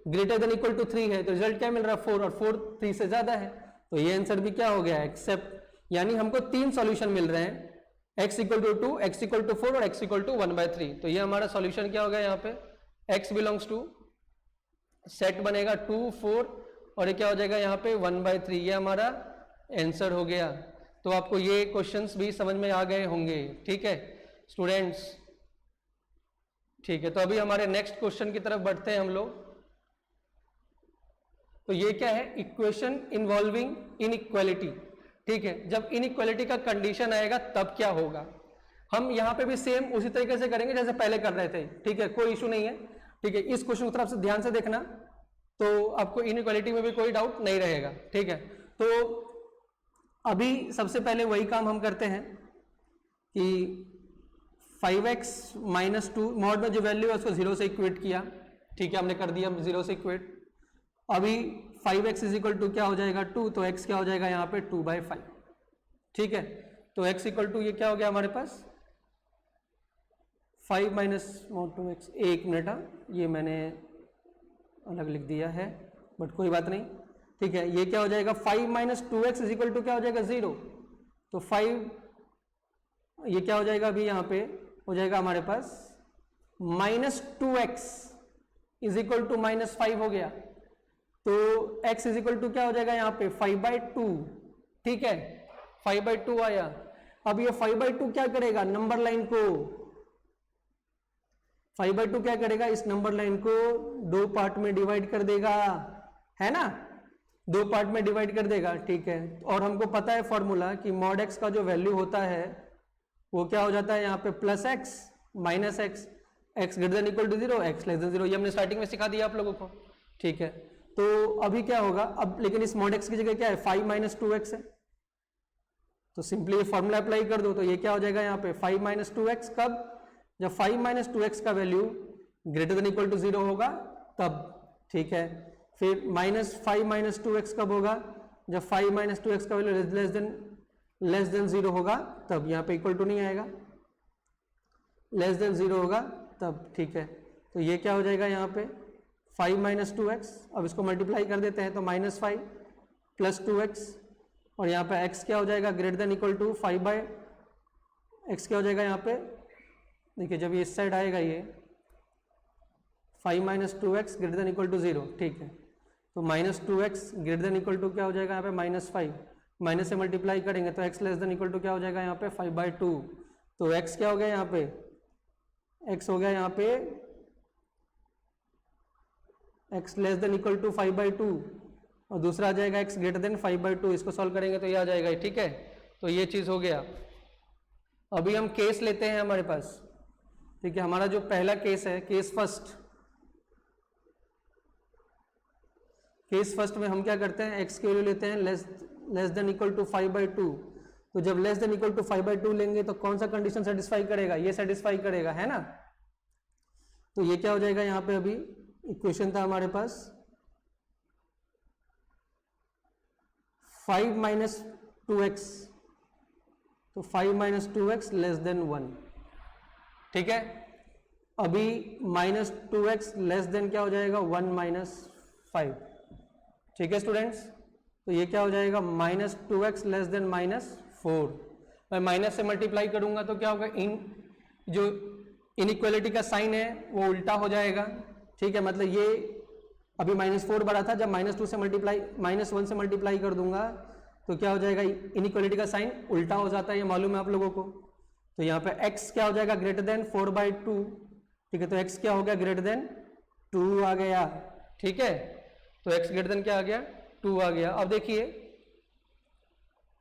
ग्रेटर देन इक्वल टू 3 है तो रिजल्ट क्या मिल रहा है? 4, और 4 3 से ज्यादा है, तो ये आंसर भी क्या हो गया? एक्सेप्ट। यानी हमको 3 सॉल्यूशन मिल रहे हैं, x equal to 2, x equal to 4 और x इक्वल टू 1/3। तो ये हमारा सॉल्यूशन क्या हो गया? यहाँ पे x बिलोंग्स टू सेट बनेगा 2, 4 और ये क्या हो जाएगा यहाँ पे 1/3। ये हमारा आंसर हो गया। तो आपको ये क्वेश्चंस भी समझ में आ गए होंगे। ठीक है स्टूडेंट्स, ठीक है, तो अभी हमारे नेक्स्ट क्वेश्चन की तरफ बढ़ते हैं हम लोग। तो ये क्या है? Equation involving inequality. ठीक है, जब इनइक्वालिटी का कंडीशन आएगा तब क्या होगा? हम यहाँ पे भी सेम उसी तरीके से करेंगे जैसे पहले कर रहे थे। ठीक है, कोई इशू नहीं है। ठीक है, इस क्वेश्चन को थोड़ा सा ध्यान से देखना तो आपको इनइक्वालिटी में भी कोई डाउट नहीं रहेगा। ठीक है, तो अभी सबसे पहले वही काम हम करते हैं कि 5x माइनस 2 मॉड में जो वैल्यू है उसको 0 से इक्वेट किया। ठीक है, हमने कर दिया 0 से इक्वेट। अभी 5x इज इक्वल टू क्या हो जाएगा 2, तो x क्या हो जाएगा यहाँ पे 2/5। ठीक है, तो x इक्वल टू ये क्या हो गया हमारे पास 5 माइनस 2x। एक मिनट, ये मैंने अलग लिख दिया है बट कोई बात नहीं। ठीक है, ये क्या हो जाएगा 5 minus 2x is equal to क्या हो जाएगा 0। तो 5 ये क्या हो जाएगा अभी यहाँ पे हो जाएगा हमारे पास minus 2x is equal to minus 5 हो गया। तो x इज इक्वल टू क्या हो जाएगा यहाँ पे 5/2। ठीक है, 5/2 आया। अब ये 5/2 क्या करेगा, नंबर लाइन को 5/2 क्या करेगा, इस नंबर लाइन को 2 पार्ट में डिवाइड कर देगा, है ना, 2 पार्ट में डिवाइड कर देगा। ठीक है, और हमको पता है फॉर्मूला कि मॉड x का जो वैल्यू होता है वो क्या हो जाता है यहाँ पे plus x minus x, x greater than equal to 0, x less than 0। ये हमने स्टार्टिंग में सिखा दिया आप लोगों को। ठीक है, तो अभी क्या होगा अब, लेकिन इस मॉड x की जगह क्या है 5 माइनस 2x है, तो सिंपली ये फॉर्मूला अप्लाई कर दो। तो ये क्या हो जाएगा यहाँ पे 5 माइनस 2x, कब, जब 5 माइनस 2x का value greater than equal to 0 होगा तब। ठीक है, फिर माइनस 5 माइनस 2x कब होगा, जब 5 माइनस 2x का वैल्यू लेस देन 0 होगा तब। यहाँ पे इक्वल टू नहीं आएगा, लेस देन 0 होगा तब। ठीक है, तो ये क्या हो जाएगा यहाँ पे 5 माइनस 2x। अब इसको मल्टीप्लाई कर देते हैं तो माइनस 5 प्लस 2x, और यहाँ पे x क्या हो जाएगा greater than equal to 5/x क्या हो जाएगा यहाँ पे, देखिए जब ये इस साइड आएगा ये 5 minus 2x greater than equal to 0। ठीक है, तो minus 2x greater than equal to क्या हो जाएगा यहाँ पे माइनस 5, माइनस से मल्टीप्लाई करेंगे तो x less than equal to क्या हो जाएगा यहाँ पे 5/2। तो x क्या हो गया यहाँ पे, x हो गया यहाँ पे x less than equal to 5/2, और दूसरा आ जाएगा x ग्रेटर देन 5/2। इसको सॉल्व करेंगे तो ये आ जाएगा। ठीक है, तो ये चीज हो गया। अभी हम केस लेते हैं हमारे पास। ठीक है, हमारा जो पहला केस है, केस फर्स्ट में हम क्या करते हैं, x की वैल्यू लेते हैं लेस देन इक्वल टू 5/2। तो जब लेस देन इक्वल टू 5/2 लेंगे तो कौन सा कंडीशन सेटिस्फाई करेगा, ये सेटिस्फाई करेगा, है ना। तो ये क्या हो जाएगा यहाँ पे, अभी इक्वेशन था हमारे पास 5 माइनस 2x, तो 5 माइनस 2x लेस देन 1। ठीक है, अभी माइनस 2x लेस देन क्या हो जाएगा 1 माइनस 5। ठीक है स्टूडेंट्स, तो ये क्या हो जाएगा minus 2x less than minus 4। मैं माइनस से मल्टीप्लाई करूंगा तो क्या होगा, जो इनइक्वालिटी का साइन है वो उल्टा हो जाएगा। ठीक है, मतलब ये अभी -4 बड़ा था, जब -2 से मल्टीप्लाई -1 से मल्टीप्लाई कर दूंगा तो क्या हो जाएगा, इनइक्वालिटी का साइन उल्टा हो जाता है, ये मालूम है आप लोगों को। तो यहाँ पे x क्या हो जाएगा ग्रेटर देन 4/2। ठीक है, तो x क्या हो गया ग्रेटर देन 2 आ गया। ठीक है, तो x ग्रेटर देन क्या आ गया 2 आ गया। अब देखिए,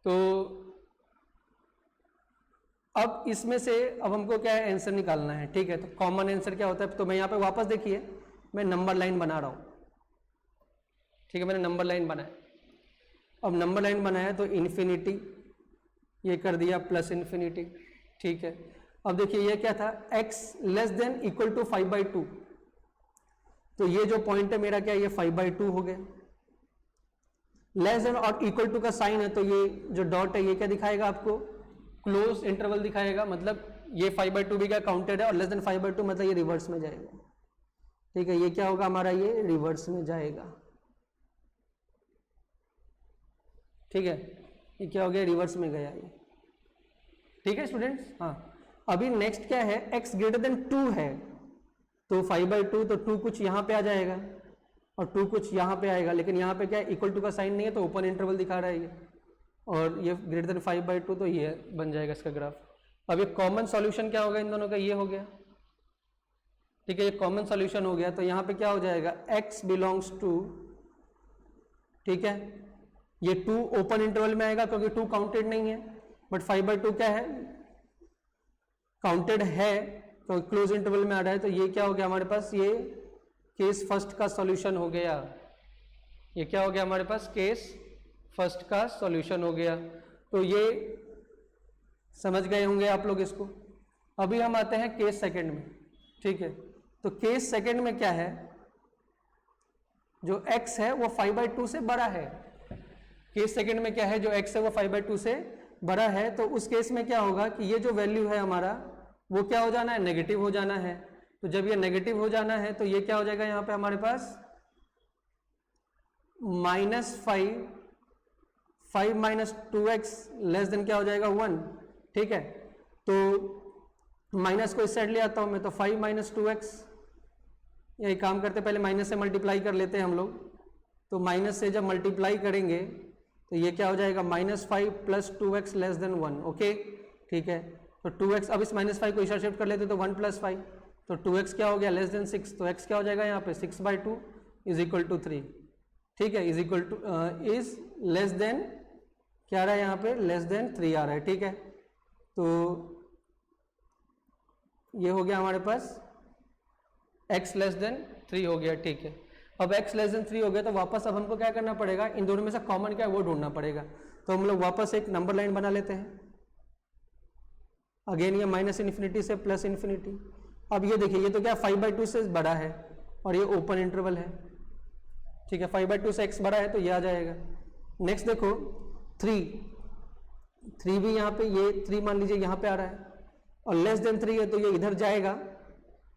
तो अब इसमें से अब हमको क्या है आंसर निकालना है। ठीक है, तो कॉमन आंसर क्या होता है, तो मैं यहाँ पे वापस देखिए मैं नंबर लाइन बना रहा हूँ। ठीक है, मैंने नंबर लाइन बनाया। अब नंबर लाइन बनाया तो इन्फिनिटी ये कर दिया प्लस इन्फिनिटी। ठीक है, अब देखिए ये क्या था, x less than equal to 5/2। तो ये जो पॉइंट है मेरा क्या है, ये 5/2 हो गया। लेस देन और इक्वल टू का साइन है, तो ये जो डॉट है ये क्या दिखाएगा आपको, क्लोज इंटरवल दिखाएगा। मतलब ये 5/2 भी क्या काउंटेड है, और लेस देन 5/2 मतलब ये रिवर्स में जाएगा। ठीक है, ये क्या होगा हमारा, ये रिवर्स में जाएगा। ठीक है, ये क्या हो गया, रिवर्स में गया ये। ठीक है स्टूडेंट्स, हाँ। अभी नेक्स्ट क्या है, x ग्रेटर देन 2 है, तो 5/2, तो 2 कुछ यहाँ पे आ जाएगा और 2 कुछ यहाँ पे आएगा, लेकिन यहाँ पे क्या है इक्वल टू का साइन नहीं है, तो ओपन इंटरवल दिखा रहा है ये, और ये ग्रेटर देन 5/2, तो ये बन जाएगा इसका ग्राफ। अब ये कॉमन सॉल्यूशन क्या होगा इन दोनों का, ये हो गया। ठीक है, ये कॉमन सॉल्यूशन हो गया, तो यहाँ पे क्या हो जाएगा, x बिलोंग्स टू, ठीक है, ये 2 ओपन इंटरवल में आएगा क्योंकि 2 काउंटेड नहीं है, बट 5/2 क्या है, काउंटेड है, तो क्लोज इंटरवल में आ रहा है। तो ये क्या हो गया हमारे पास, ये केस फर्स्ट का सॉल्यूशन हो गया। ये क्या हो गया हमारे पास, केस फर्स्ट का सॉल्यूशन हो गया। तो ये समझ गए होंगे आप लोग इसको। अभी हम आते हैं केस सेकंड में, ठीक है। तो केस सेकंड में क्या है, जो x है वो 5/2 से बड़ा है। केस सेकंड में क्या है, जो x है वो 5/2 से बड़ा है। तो उस केस में क्या होगा कि ये जो वैल्यू है हमारा वो क्या हो जाना है, नेगेटिव हो जाना है। तो जब ये नेगेटिव हो जाना है तो ये क्या हो जाएगा यहाँ पे हमारे पास -5 माइनस 2x लेस देन क्या हो जाएगा 1, ठीक है। तो माइनस को इस साइड ले आता हूं मैं, तो 5 माइनस 2x, यही काम करते पहले माइनस से मल्टीप्लाई कर लेते हैं हम लोग। तो माइनस से जब मल्टीप्लाई करेंगे तो ये क्या हो जाएगा -5 plus 2x less than 1, okay, ठीक है। तो 2x, अब इस -5 को इधर शिफ्ट कर लेते तो 1 + 5, तो 2x क्या हो गया लेस देन 6, तो x क्या हो जाएगा यहाँ पे 6/2 इज इक्वल टू 3, ठीक है, is equal two is less than क्या आ रहा है यहाँ पे, लेस देन 3 आ रहा है, ठीक है। तो ये हो गया हमारे पास x लेस देन 3 हो गया, ठीक है। अब x लेस देन 3 हो गया तो वापस अब हमको क्या करना पड़ेगा, इन दोनों में से कॉमन क्या है वो ढूंढना पड़ेगा। तो हम लोग वापस एक नंबर लाइन बना लेते हैं। अगेन ये -∞ से +∞। अब ये देखिए, ये तो क्या 5/2 से बड़ा है और ये ओपन इंटरवल है, ठीक है। 5/2 से x बड़ा है तो ये आ जाएगा। नेक्स्ट देखो 3 भी यहाँ पे, ये 3 मान लीजिए यहाँ पे आ रहा है और लेस देन 3 है तो ये इधर जाएगा,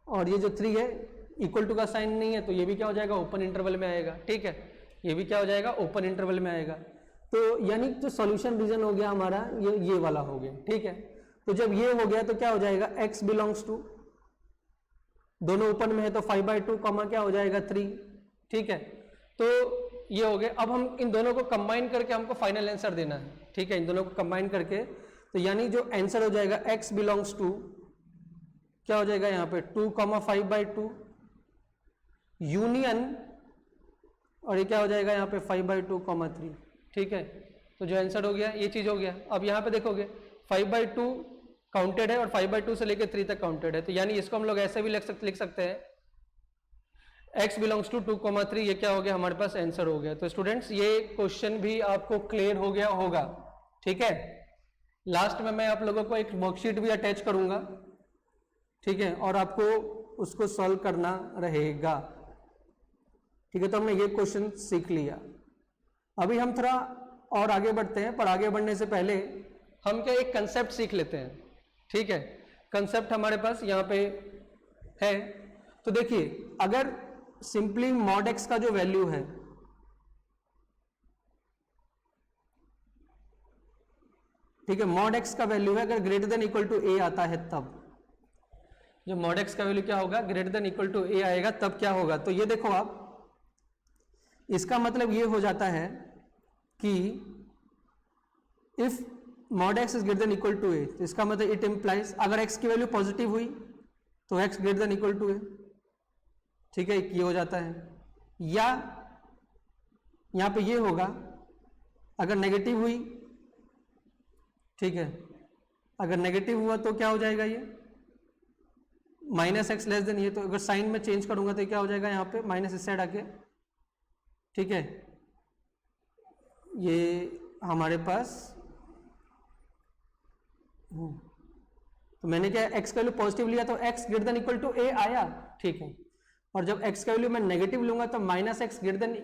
और ये जो 3 है इक्वल टू का साइन नहीं है तो ये भी क्या हो जाएगा, ओपन इंटरवल में आएगा, ठीक है। ये भी क्या हो जाएगा, ओपन इंटरवल में आएगा। तो यानी जो सॉल्यूशन रीजन हो गया हमारा ये वाला हो गया, ठीक है। तो जब ये हो गया तो क्या हो जाएगा, x बिलोंग्स टू, दोनों ओपन में है तो 5/2 कॉमा क्या हो जाएगा 3, ठीक है। तो ये हो गया। अब हम इन दोनों को कंबाइन करके हमको फाइनल आंसर देना है, ठीक है। इन दोनों को कंबाइन करके तो यानी जो आंसर हो जाएगा x बिलोंग्स टू क्या हो जाएगा यहाँ पे 2, 5/2 यूनियन, और ये क्या हो जाएगा यहाँ पे 5/2, 3, ठीक है। तो जो आंसर हो गया ये चीज हो गया। अब यहाँ पे देखोगे 5/2 काउंटेड है और 5/2 से लेकर 3 तक काउंटेड है, तो यानी इसको हम लोग ऐसे भी लिख सकते हैं x बिलोंग्स टू 2, 3, ये क्या हो गया हमारे पास आंसर हो गया। तो स्टूडेंट्स ये क्वेश्चन भी आपको क्लियर हो गया होगा, ठीक है। लास्ट में मैं आप लोगों को एक वर्कशीट भी अटैच करूंगा, ठीक है, और आपको उसको सॉल्व करना रहेगा, ठीक है। तो हमने ये क्वेश्चन सीख लिया। अभी हम थोड़ा और आगे बढ़ते हैं, पर आगे बढ़ने से पहले हम क्या एक कंसेप्ट सीख लेते हैं, ठीक है। कंसेप्ट हमारे पास यहाँ पे है। तो देखिए, अगर सिंपली मॉड x का जो वैल्यू है, ठीक है, मॉड x का वैल्यू है अगर greater than equal to a आता है, तब जो मॉड x का वैल्यू क्या होगा, greater than equal to a आएगा, तब क्या होगा। तो ये देखो आप, इसका मतलब ये हो जाता है कि if mod x is greater than equal to a, तो इसका मतलब इट इंप्लाइज अगर x की वैल्यू पॉजिटिव हुई तो x greater than equal to a, ठीक है, ये हो जाता है। या यहां पे ये होगा अगर नेगेटिव हुई, ठीक है, अगर नेगेटिव हुआ तो क्या हो जाएगा, ये -x लेस देन ये, तो अगर साइन में चेंज करूंगा तो क्या हो जाएगा यहाँ पे माइनस इस साइड आके, ठीक है। ये हमारे पास तो मैंने क्या x का वैल्यू पॉजिटिव लिया तो x greater than equal to a आया, ठीक है। और जब x का वैल्यू मैं नेगेटिव लूंगा तो -x ग्रेटर देन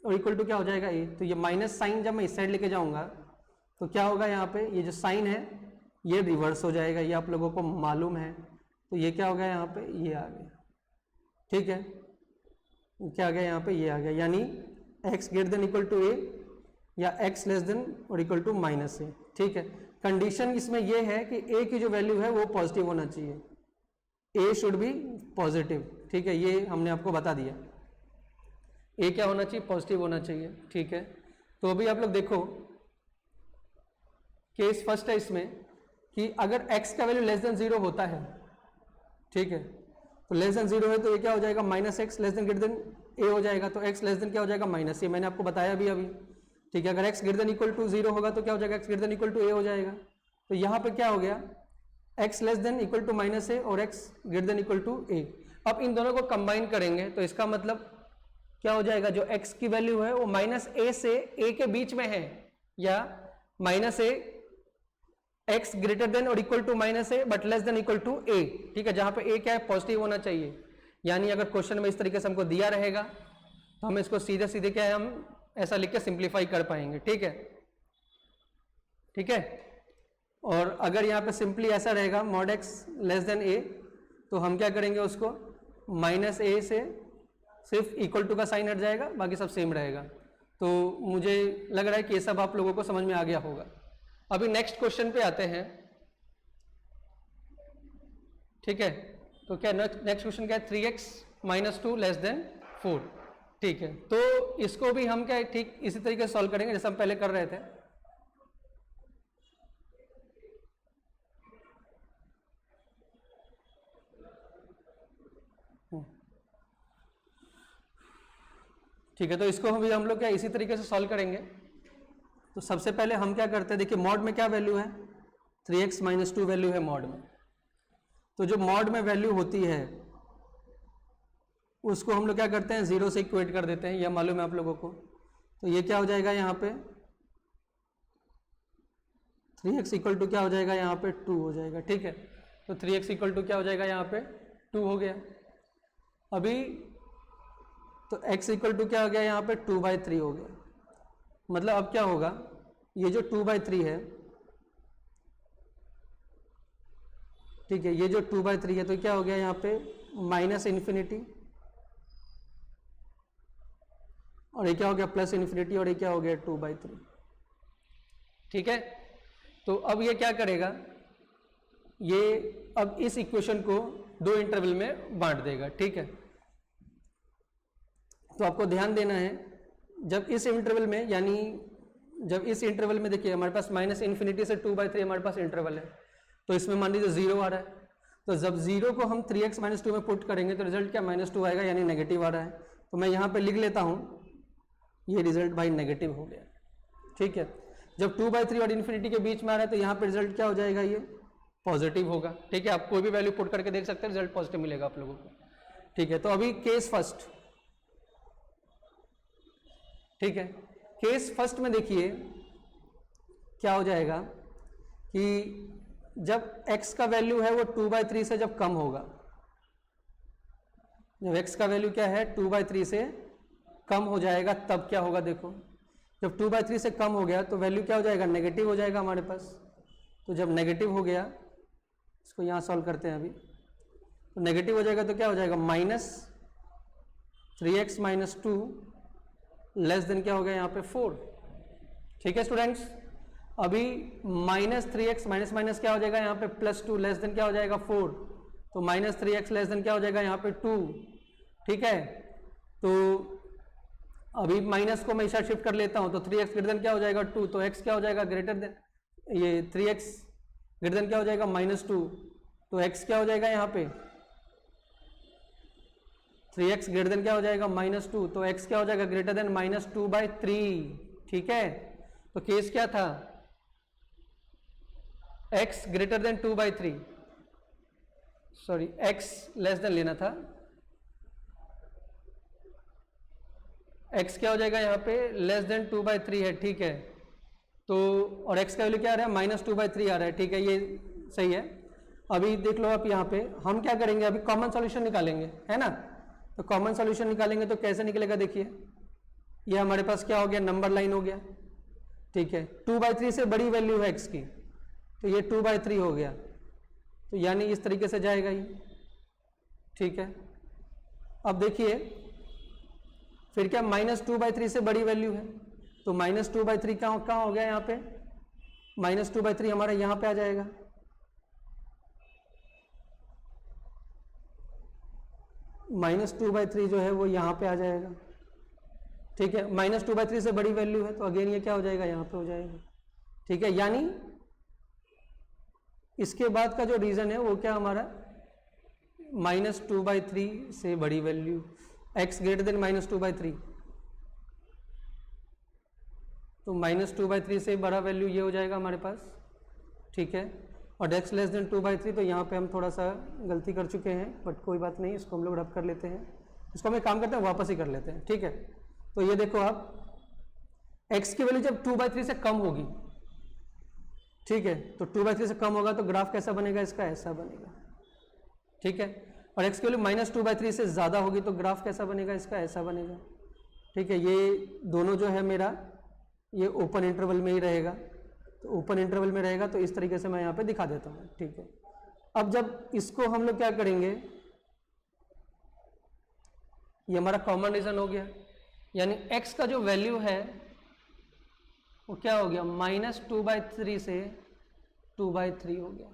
और इक्वल टू क्या हो जाएगा a। तो ये माइनस साइन जब मैं इस साइड लेके जाऊंगा तो क्या होगा, यहाँ पे ये जो साइन है ये रिवर्स हो जाएगा, ये आप लोगों को मालूम है। तो ये क्या हो गया यहाँ पे, ये आ गया, ठीक है, क्या आ गया यहाँ पे, ये आ गया। यानी x greater than equal to a या x लेस देन और इक्वल टू -a, ठीक है। कंडीशन इसमें ये है कि a की जो वैल्यू है वो पॉजिटिव होना चाहिए, a शुड बी पॉजिटिव, ठीक है, ये हमने आपको बता दिया। a क्या होना चाहिए, पॉजिटिव होना चाहिए, ठीक है। तो अभी आप लोग देखो केस फर्स्ट है इसमें कि अगर x का वैल्यू लेस देन 0 होता है, ठीक है, तो लेस देन 0 है तो ये क्या हो जाएगा -x less then greater than a हो जाएगा, तो x लेस देन क्या हो जाएगा -a, मैंने आपको बताया भी अभी, ठीक है। अगर x greater than equal to 0 होगा तो क्या हो जाएगा, x greater than equal to a हो जाएगा। तो यहाँ पे क्या हो गया, x less than equal to -a और x greater than equal to a। अब इन दोनों को कंबाइन करेंगे तो इसका मतलब क्या हो जाएगा, जो x की वैल्यू है वो -a से a के बीच में है, या -a x ग्रेटर देन और equal to -a but less than equal to a, ठीक है, जहां पे a क्या है, पॉजिटिव होना चाहिए। यानी अगर क्वेश्चन में इस तरीके से हमको दिया रहेगा तो हम इसको सीधे सीधे क्या है, हम ऐसा लिख के सिंप्लीफाई कर पाएंगे, ठीक है, ठीक है। और अगर यहाँ पे सिंपली ऐसा रहेगा mod x less then a, तो हम क्या करेंगे, उसको -a से सिर्फ इक्वल टू का साइन हट जाएगा, बाकी सब सेम रहेगा। तो मुझे लग रहा है कि ये सब आप लोगों को समझ में आ गया होगा। अभी नेक्स्ट क्वेश्चन पे आते हैं, ठीक है। तो क्या नेक्स्ट क्वेश्चन क्या है, 3x - 2 लेस देन 4, ठीक है। तो इसको भी हम क्या है, ठीक इसी तरीके से सॉल्व करेंगे जैसे हम पहले कर रहे थे। ठीक है, तो इसको भी हम लोग क्या इसी तरीके से सॉल्व करेंगे। तो सबसे पहले हम क्या करते हैं, देखिए मॉड में क्या वैल्यू है, 3x - 2 वैल्यू है मॉड में। तो जो मॉड में वैल्यू होती है उसको हम लोग क्या करते हैं, 0 से इक्वेट कर देते हैं, यह मालूम है आप लोगों को। तो ये क्या हो जाएगा यहाँ पे, 3x इक्वल टू क्या हो जाएगा यहाँ पे, 2 हो जाएगा, ठीक है। तो 3x इक्वल टू क्या हो जाएगा यहाँ पे, 2 हो गया। अभी तो x इक्वल टू क्या हो गया यहाँ पे, 2/3 हो गया। मतलब अब क्या होगा, ये जो 2/3 है, ठीक है, ये जो 2/3 है, तो क्या हो गया यहाँ पे -∞, और ये क्या हो गया +∞, और ये क्या हो गया 2/3, ठीक है। तो अब ये क्या करेगा, ये अब इस इक्वेशन को 2 इंटरवल में बांट देगा, ठीक है। तो आपको ध्यान देना है, जब इस इंटरवल में, यानी जब इस इंटरवल में देखिए हमारे पास -∞ से 2/3 हमारे पास इंटरवल है, तो इसमें मान लीजिए 0 आ रहा है। तो जब 0 को हम 3x - 2 में पुट करेंगे तो रिजल्ट क्या -2 आएगा, यानी नेगेटिव आ रहा है। तो मैं यहाँ पे लिख लेता हूँ, ये रिजल्ट भाई नेगेटिव हो गया, ठीक है। जब 2/3 और इन्फिनिटी के बीच में आ रहा है तो यहाँ पे रिजल्ट क्या हो जाएगा, ये पॉजिटिव होगा, ठीक है। आप कोई भी वैल्यू पुट करके देख सकते हैं, रिजल्ट पॉजिटिव मिलेगा आप लोगों को, ठीक है। तो अभी केस फर्स्ट, ठीक है, केस फर्स्ट में देखिए क्या हो जाएगा कि जब x का वैल्यू है वो 2/3 से जब कम होगा, जब x का वैल्यू क्या है 2/3 से कम हो जाएगा, तब क्या होगा, देखो जब 2/3 से कम हो गया तो वैल्यू क्या हो जाएगा, नेगेटिव हो जाएगा हमारे पास। तो जब नेगेटिव हो गया, इसको यहाँ सॉल्व करते हैं अभी, तो नेगेटिव हो जाएगा तो क्या हो जाएगा, -3x - 2 लेस देन क्या हो गया यहाँ पे 4, ठीक है स्टूडेंट्स। अभी -3x माइनस क्या हो जाएगा यहाँ पे +2 लेस देन क्या हो जाएगा 4, तो -3x लेस देन क्या हो जाएगा यहाँ पे 2, ठीक है। तो अभी माइनस को मैं इधर शिफ्ट कर लेता हूँ, तो 3x ग्रेटर देन क्या हो जाएगा 2, तो x क्या हो जाएगा ग्रेटर देन, ये 3x ग्रेटर देन क्या हो जाएगा -2, तो x क्या हो जाएगा यहाँ पे 3x ग्रेटर देन क्या हो जाएगा -2, तो x क्या हो जाएगा ग्रेटर देन -2/3, ठीक है। तो केस क्या था, x greater then 2/3, sorry x less then लेना था, x क्या हो जाएगा यहाँ पे लेस देन 2/3 है, ठीक है। तो और x का वैल्यू क्या आ रहा है -2/3 आ रहा है, ठीक है, ये सही है। अभी देख लो आप यहाँ पे हम क्या करेंगे, अभी कॉमन सॉल्यूशन निकालेंगे, है ना। तो कॉमन सॉल्यूशन निकालेंगे तो कैसे निकलेगा, देखिए ये हमारे पास क्या हो गया, नंबर लाइन हो गया, ठीक है। 2/3 से बड़ी वैल्यू है x की, तो ये 2/3 हो गया, तो यानी इस तरीके से जाएगा ये, ठीक है। अब देखिए फिर क्या -2/3 से बड़ी वैल्यू है, तो -2/3 कहाँ हो गया यहाँ पे, -2/3 हमारा यहाँ पे आ जाएगा, -2/3 जो है वो यहाँ पे आ जाएगा, ठीक है। -2/3 से बड़ी वैल्यू है तो अगेन ये क्या हो जाएगा, यहाँ पे हो जाएगा, ठीक है। यानी इसके बाद का जो रीजन है वो क्या हमारा -2/3 से बड़ी वैल्यू, x ग्रेटर देन -2/3, तो -2/3 से बड़ा वैल्यू ये हो जाएगा हमारे पास, ठीक है। और x लेस देन 2/3, तो यहाँ पे हम थोड़ा सा गलती कर चुके हैं, बट कोई बात नहीं, इसको हम लोग रब कर लेते हैं, इसको हम एक काम करते हैं वापस ही कर लेते हैं, ठीक है। तो ये देखो आप x की वैल्यू जब 2/3 से कम होगी, ठीक है, तो 2/3 से कम होगा तो ग्राफ कैसा बनेगा इसका, ऐसा बनेगा, ठीक है। और x की वैल्यू -2/3 से ज़्यादा होगी तो ग्राफ कैसा बनेगा इसका, ऐसा बनेगा, ठीक है। ये दोनों जो है मेरा ये ओपन इंटरवल में ही रहेगा, तो ओपन इंटरवल में रहेगा, तो इस तरीके से मैं यहाँ पे दिखा देता हूँ, ठीक है। अब जब इसको हम लोग क्या करेंगे, ये हमारा कॉमन रीजन हो गया, यानी x का जो वैल्यू है वो क्या हो गया, -2/3 से 2/3 हो गया।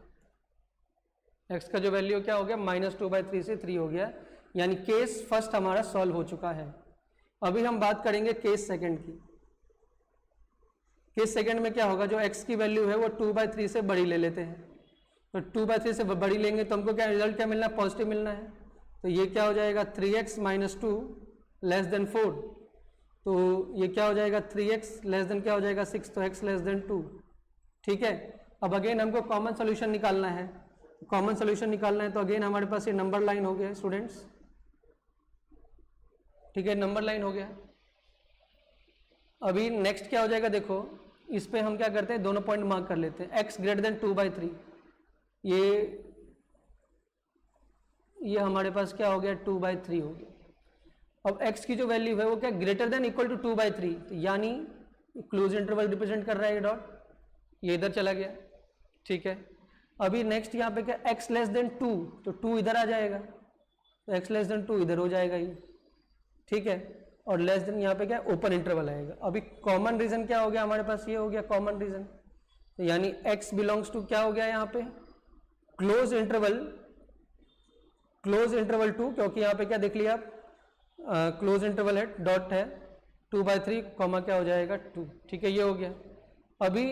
x का जो वैल्यू क्या हो गया, -2/3 से 3 हो गया, यानी केस फर्स्ट हमारा सॉल्व हो चुका है। अभी हम बात करेंगे केस सेकंड की। केस सेकंड में क्या होगा, जो x की वैल्यू है वो 2/3 से बड़ी ले लेते हैं, तो 2/3 से बड़ी लेंगे तो हमको क्या रिजल्ट क्या मिलना है, पॉजिटिव मिलना है। तो ये क्या हो जाएगा, 3x - 2 लेस देन 4, तो ये क्या हो जाएगा, 3x लेस देन क्या हो जाएगा 6, तो x लेस देन 2, ठीक है। अब अगेन हमको कॉमन सोल्यूशन निकालना है, कॉमन सोल्यूशन निकालना है तो अगेन हमारे पास ये नंबर लाइन हो गया स्टूडेंट्स, ठीक है, नंबर लाइन हो गया। अभी नेक्स्ट क्या हो जाएगा, देखो इस पे हम क्या करते हैं, दोनों पॉइंट मार्क कर लेते हैं, x ग्रेटर देन 2/3, ये हमारे पास क्या हो गया, 2/3 हो गया। अब x की जो वैल्यू है वो क्या, ग्रेटर देन इक्वल टू 2/3, तो यानी क्लोज इंटरवल रिप्रेजेंट कर रहा है ये डॉट, ये इधर चला गया, ठीक है। अभी नेक्स्ट यहाँ पे क्या, x लेस देन 2, तो 2 इधर आ जाएगा, तो x लेस देन 2 इधर हो जाएगा ये, ठीक है। और लेस देन यहाँ पे क्या, ओपन इंटरवल आएगा। अभी कॉमन रीजन क्या हो गया हमारे पास, ये हो गया कॉमन रीजन, तो यानी x बिलोंग्स टू क्या हो गया यहाँ पे, क्लोज इंटरवल 2, क्योंकि यहाँ पे क्या देख लिया आप, क्लोज इंटरवल है, डॉट है, 2/3 कॉमा क्या हो जाएगा 2, ठीक है, ये हो गया। अभी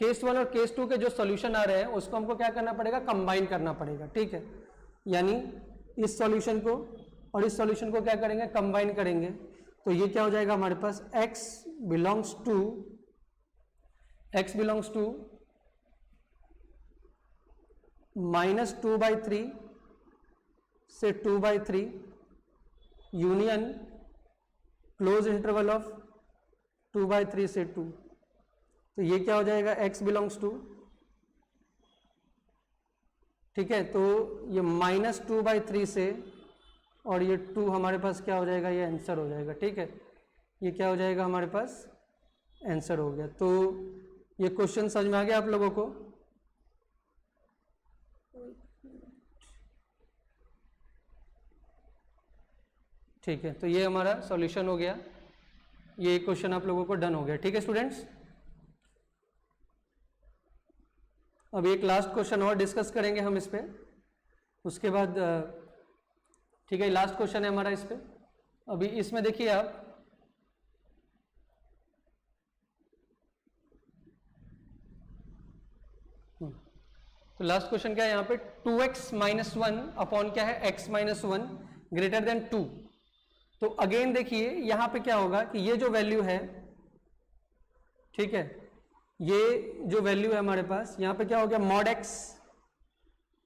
केस 1 और केस 2 के जो सॉल्यूशन आ रहे हैं उसको हमको क्या करना पड़ेगा, कंबाइन करना पड़ेगा, ठीक है। यानी इस सॉल्यूशन को और इस सॉल्यूशन को क्या करेंगे, कंबाइन करेंगे, तो ये क्या हो जाएगा हमारे पास, x बिलोंग्स टू -2/3 से 2/3 यूनियन क्लोज इंटरवल ऑफ 2/3 से 2, तो ये क्या हो जाएगा, x बिलोंग्स टू, ठीक है, तो ये -2/3 से और ये 2 हमारे पास क्या हो जाएगा, ये आंसर हो जाएगा, ठीक है, ये क्या हो जाएगा हमारे पास, आंसर हो गया। तो ये क्वेश्चन समझ में आ गया आप लोगों को, ठीक है। तो ये हमारा सॉल्यूशन हो गया, ये क्वेश्चन आप लोगों को डन हो गया, ठीक है स्टूडेंट्स। अब एक लास्ट क्वेश्चन और डिस्कस करेंगे हम इस पे, उसके बाद ठीक है, लास्ट क्वेश्चन है हमारा इस पे। अभी इसमें देखिए आप, तो लास्ट क्वेश्चन क्या है यहाँ पे, 2x - 1 अपॉन क्या है, x - 1 ग्रेटर देन 2। तो अगेन देखिए यहाँ पे क्या होगा कि ये जो वैल्यू है, ठीक है, ये जो वैल्यू है हमारे पास यहाँ पे क्या हो गया, mod x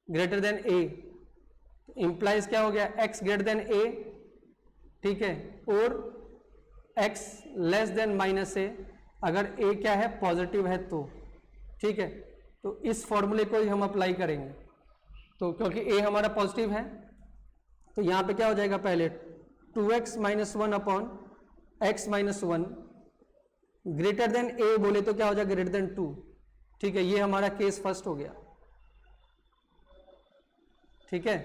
greater then a, implies क्या हो गया, x ग्रेटर देन a, ठीक है, और x लेस देन -a, अगर a क्या है, पॉजिटिव है तो, ठीक है। तो इस फॉर्मूले को ही हम अप्लाई करेंगे, तो क्योंकि a हमारा पॉजिटिव है तो यहाँ पे क्या हो जाएगा, पहले 2x - 1 upon x - 1 greater than a बोले तो क्या हो जाएगा, ग्रेटर देन 2, ठीक है, ये हमारा केस फर्स्ट हो गया, ठीक है।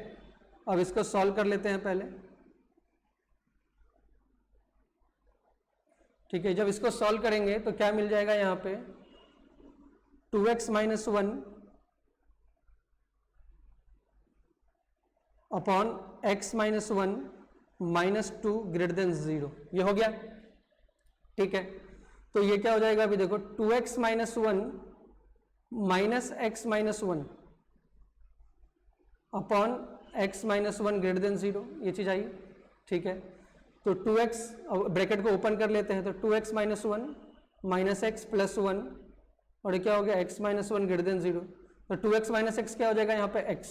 अब इसको सॉल्व कर लेते हैं पहले, ठीक है। जब इसको सॉल्व करेंगे तो क्या मिल जाएगा यहाँ पे, 2x - 1 upon x - 1 -2 greater than 0, ये हो गया, ठीक है। तो ये क्या हो जाएगा, अभी देखो 2x - 1 minus x - 1 upon x - 1 greater than 0, ये चीज आई, ठीक है। तो 2x, ब्रैकेट को ओपन कर लेते हैं, तो 2x - 1 माइनस x + 1 और क्या हो गया, x - 1 ग्रेटर देन 0, तो 2x माइनस एक्स क्या हो जाएगा यहाँ पे x,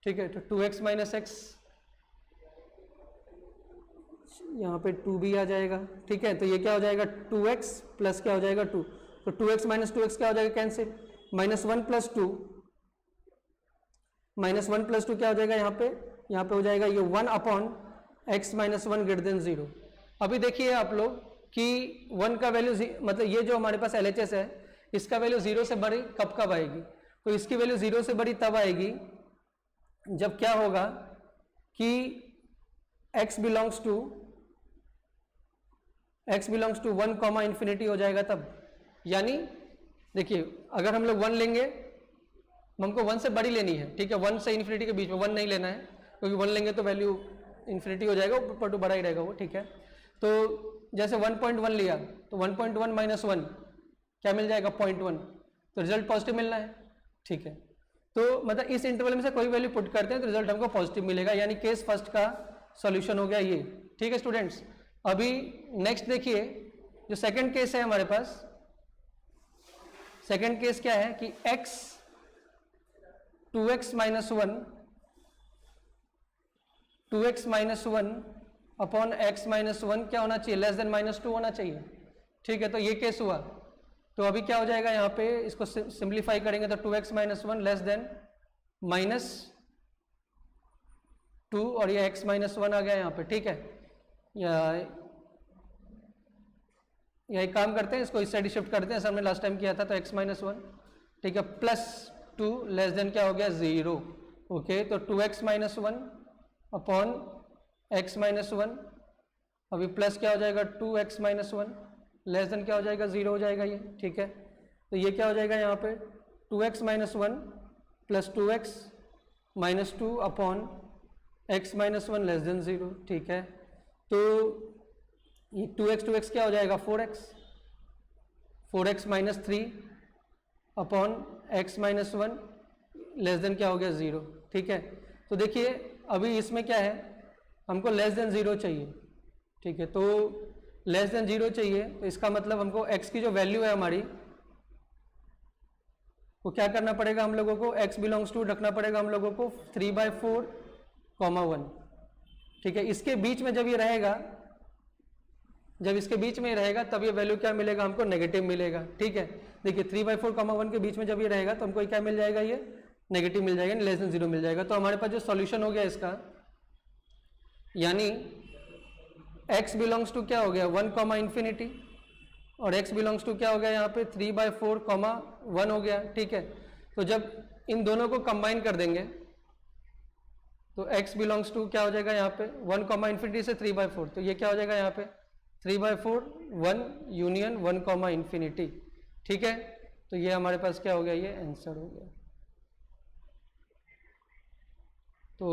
ठीक है। तो 2x माइनस एक्स, यहाँ पे 2 भी आ जाएगा, ठीक है। तो ये क्या हो जाएगा 2x प्लस क्या हो जाएगा 2, तो 2x माइनस 2x क्या हो जाएगा कैंसिल, -1 प्लस 2, -1 प्लस 2 क्या हो जाएगा यहाँ पे हो जाएगा ये 1 upon x minus 1 greater than 0। अभी देखिए आप लोग कि 1 का वैल्यू मतलब ये जो हमारे पास LHS है इसका वैल्यू 0 से बड़ी कब आएगी, तो इसकी वैल्यू 0 से बड़ी तब आएगी जब क्या होगा कि x belongs to 1 comma infinity हो जाएगा तब। यानी देखिए अगर हम लोग 1 लेंगे, हमको 1 से बड़ी लेनी है, ठीक है, 1 से इन्फिनिटी के बीच में 1 नहीं लेना है, क्योंकि 1 लेंगे तो वैल्यू इन्फिनिटी हो जाएगा, ऊपर टू बड़ा ही रहेगा वो, ठीक है। तो जैसे 1.1 लिया तो 1.1 माइनस 1 क्या मिल जाएगा 0.1, तो रिजल्ट पॉजिटिव मिलना है, ठीक है। तो मतलब इस इंटरवल में से कोई वैल्यू पुट करते हैं तो रिजल्ट हमको पॉजिटिव मिलेगा, यानी केस फर्स्ट का सॉल्यूशन हो गया ये, ठीक है स्टूडेंट्स। अभी नेक्स्ट देखिए जो सेकंड केस है हमारे पास, सेकंड केस क्या है कि x 2x minus 1 upon x minus 1 क्या होना चाहिए, लेस देन -2 होना चाहिए, ठीक है। तो ये केस हुआ, तो अभी क्या हो जाएगा यहाँ पे, इसको सिंप्लीफाई करेंगे तो 2x माइनस 1 लेस देन -2 और ये x माइनस 1 आ गया यहाँ पे, ठीक है। या एक काम करते हैं, इसको इस साइड शिफ्ट करते हैं, सर हमने लास्ट टाइम किया था, तो x माइनस 1, ठीक है, +2 लेस देन क्या हो गया 0, ओके। तो 2x minus 1 upon x minus 1, अभी प्लस क्या हो जाएगा 2x माइनस 1 लेस देन क्या हो जाएगा 0 हो जाएगा ये, ठीक है। तो ये क्या हो जाएगा यहाँ पे 2x minus 1 plus 2x minus 2 upon x minus 1 less than 0, ठीक है। तो ये 2x क्या हो जाएगा 4x minus 3 upon x minus 1 less than क्या हो गया 0, ठीक है। तो देखिए अभी इसमें क्या है, हमको लेस देन 0 चाहिए, ठीक है। तो लेस देन 0 चाहिए, तो इसका मतलब हमको x की जो वैल्यू है हमारी वो क्या करना पड़ेगा, हम लोगों को x बिलोंग्स टू रखना पड़ेगा हम लोगों को 3/4, 1, ठीक है। इसके बीच में जब ये रहेगा, जब इसके बीच में ही रहेगा तब ये वैल्यू क्या मिलेगा हमको, नेगेटिव मिलेगा, ठीक है। देखिए 3/4, 1 के बीच में जब ये रहेगा तो हमको क्या मिल जाएगा, ये नेगेटिव मिल जाएगा, लेस देन 0 मिल जाएगा। तो हमारे पास जो सॉल्यूशन हो गया इसका, यानी x बिलोंग्स टू क्या हो गया 1 कॉमा इन्फिनिटी और x बिलोंग्स टू क्या हो गया यहाँ पे 3/4, 1 हो गया, ठीक है। तो जब इन दोनों को कंबाइन कर देंगे तो x बिलोंग्स टू क्या हो जाएगा यहाँ पे 1 कॉमा इन्फिनिटी से 3/4, तो ये क्या हो जाएगा यहाँ पे 3/4, 1 यूनियन 1 कॉमा इन्फिनिटी, ठीक है। तो ये हमारे पास क्या हो गया, ये आंसर हो गया। तो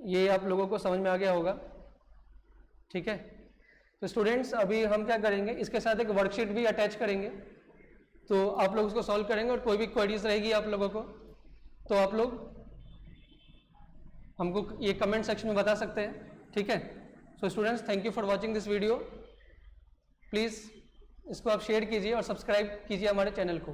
ये आप लोगों को समझ में आ गया होगा, ठीक है। तो स्टूडेंट्स अभी हम क्या करेंगे, इसके साथ एक वर्कशीट भी अटैच करेंगे, तो आप लोग उसको सॉल्व करेंगे और कोई भी क्वेरीज रहेगी आप लोगों को तो आप लोग हमको ये कमेंट सेक्शन में बता सकते हैं, ठीक है। So students thank you for watching this video, please इसको आप शेयर कीजिए और सब्सक्राइब कीजिए हमारे चैनल को।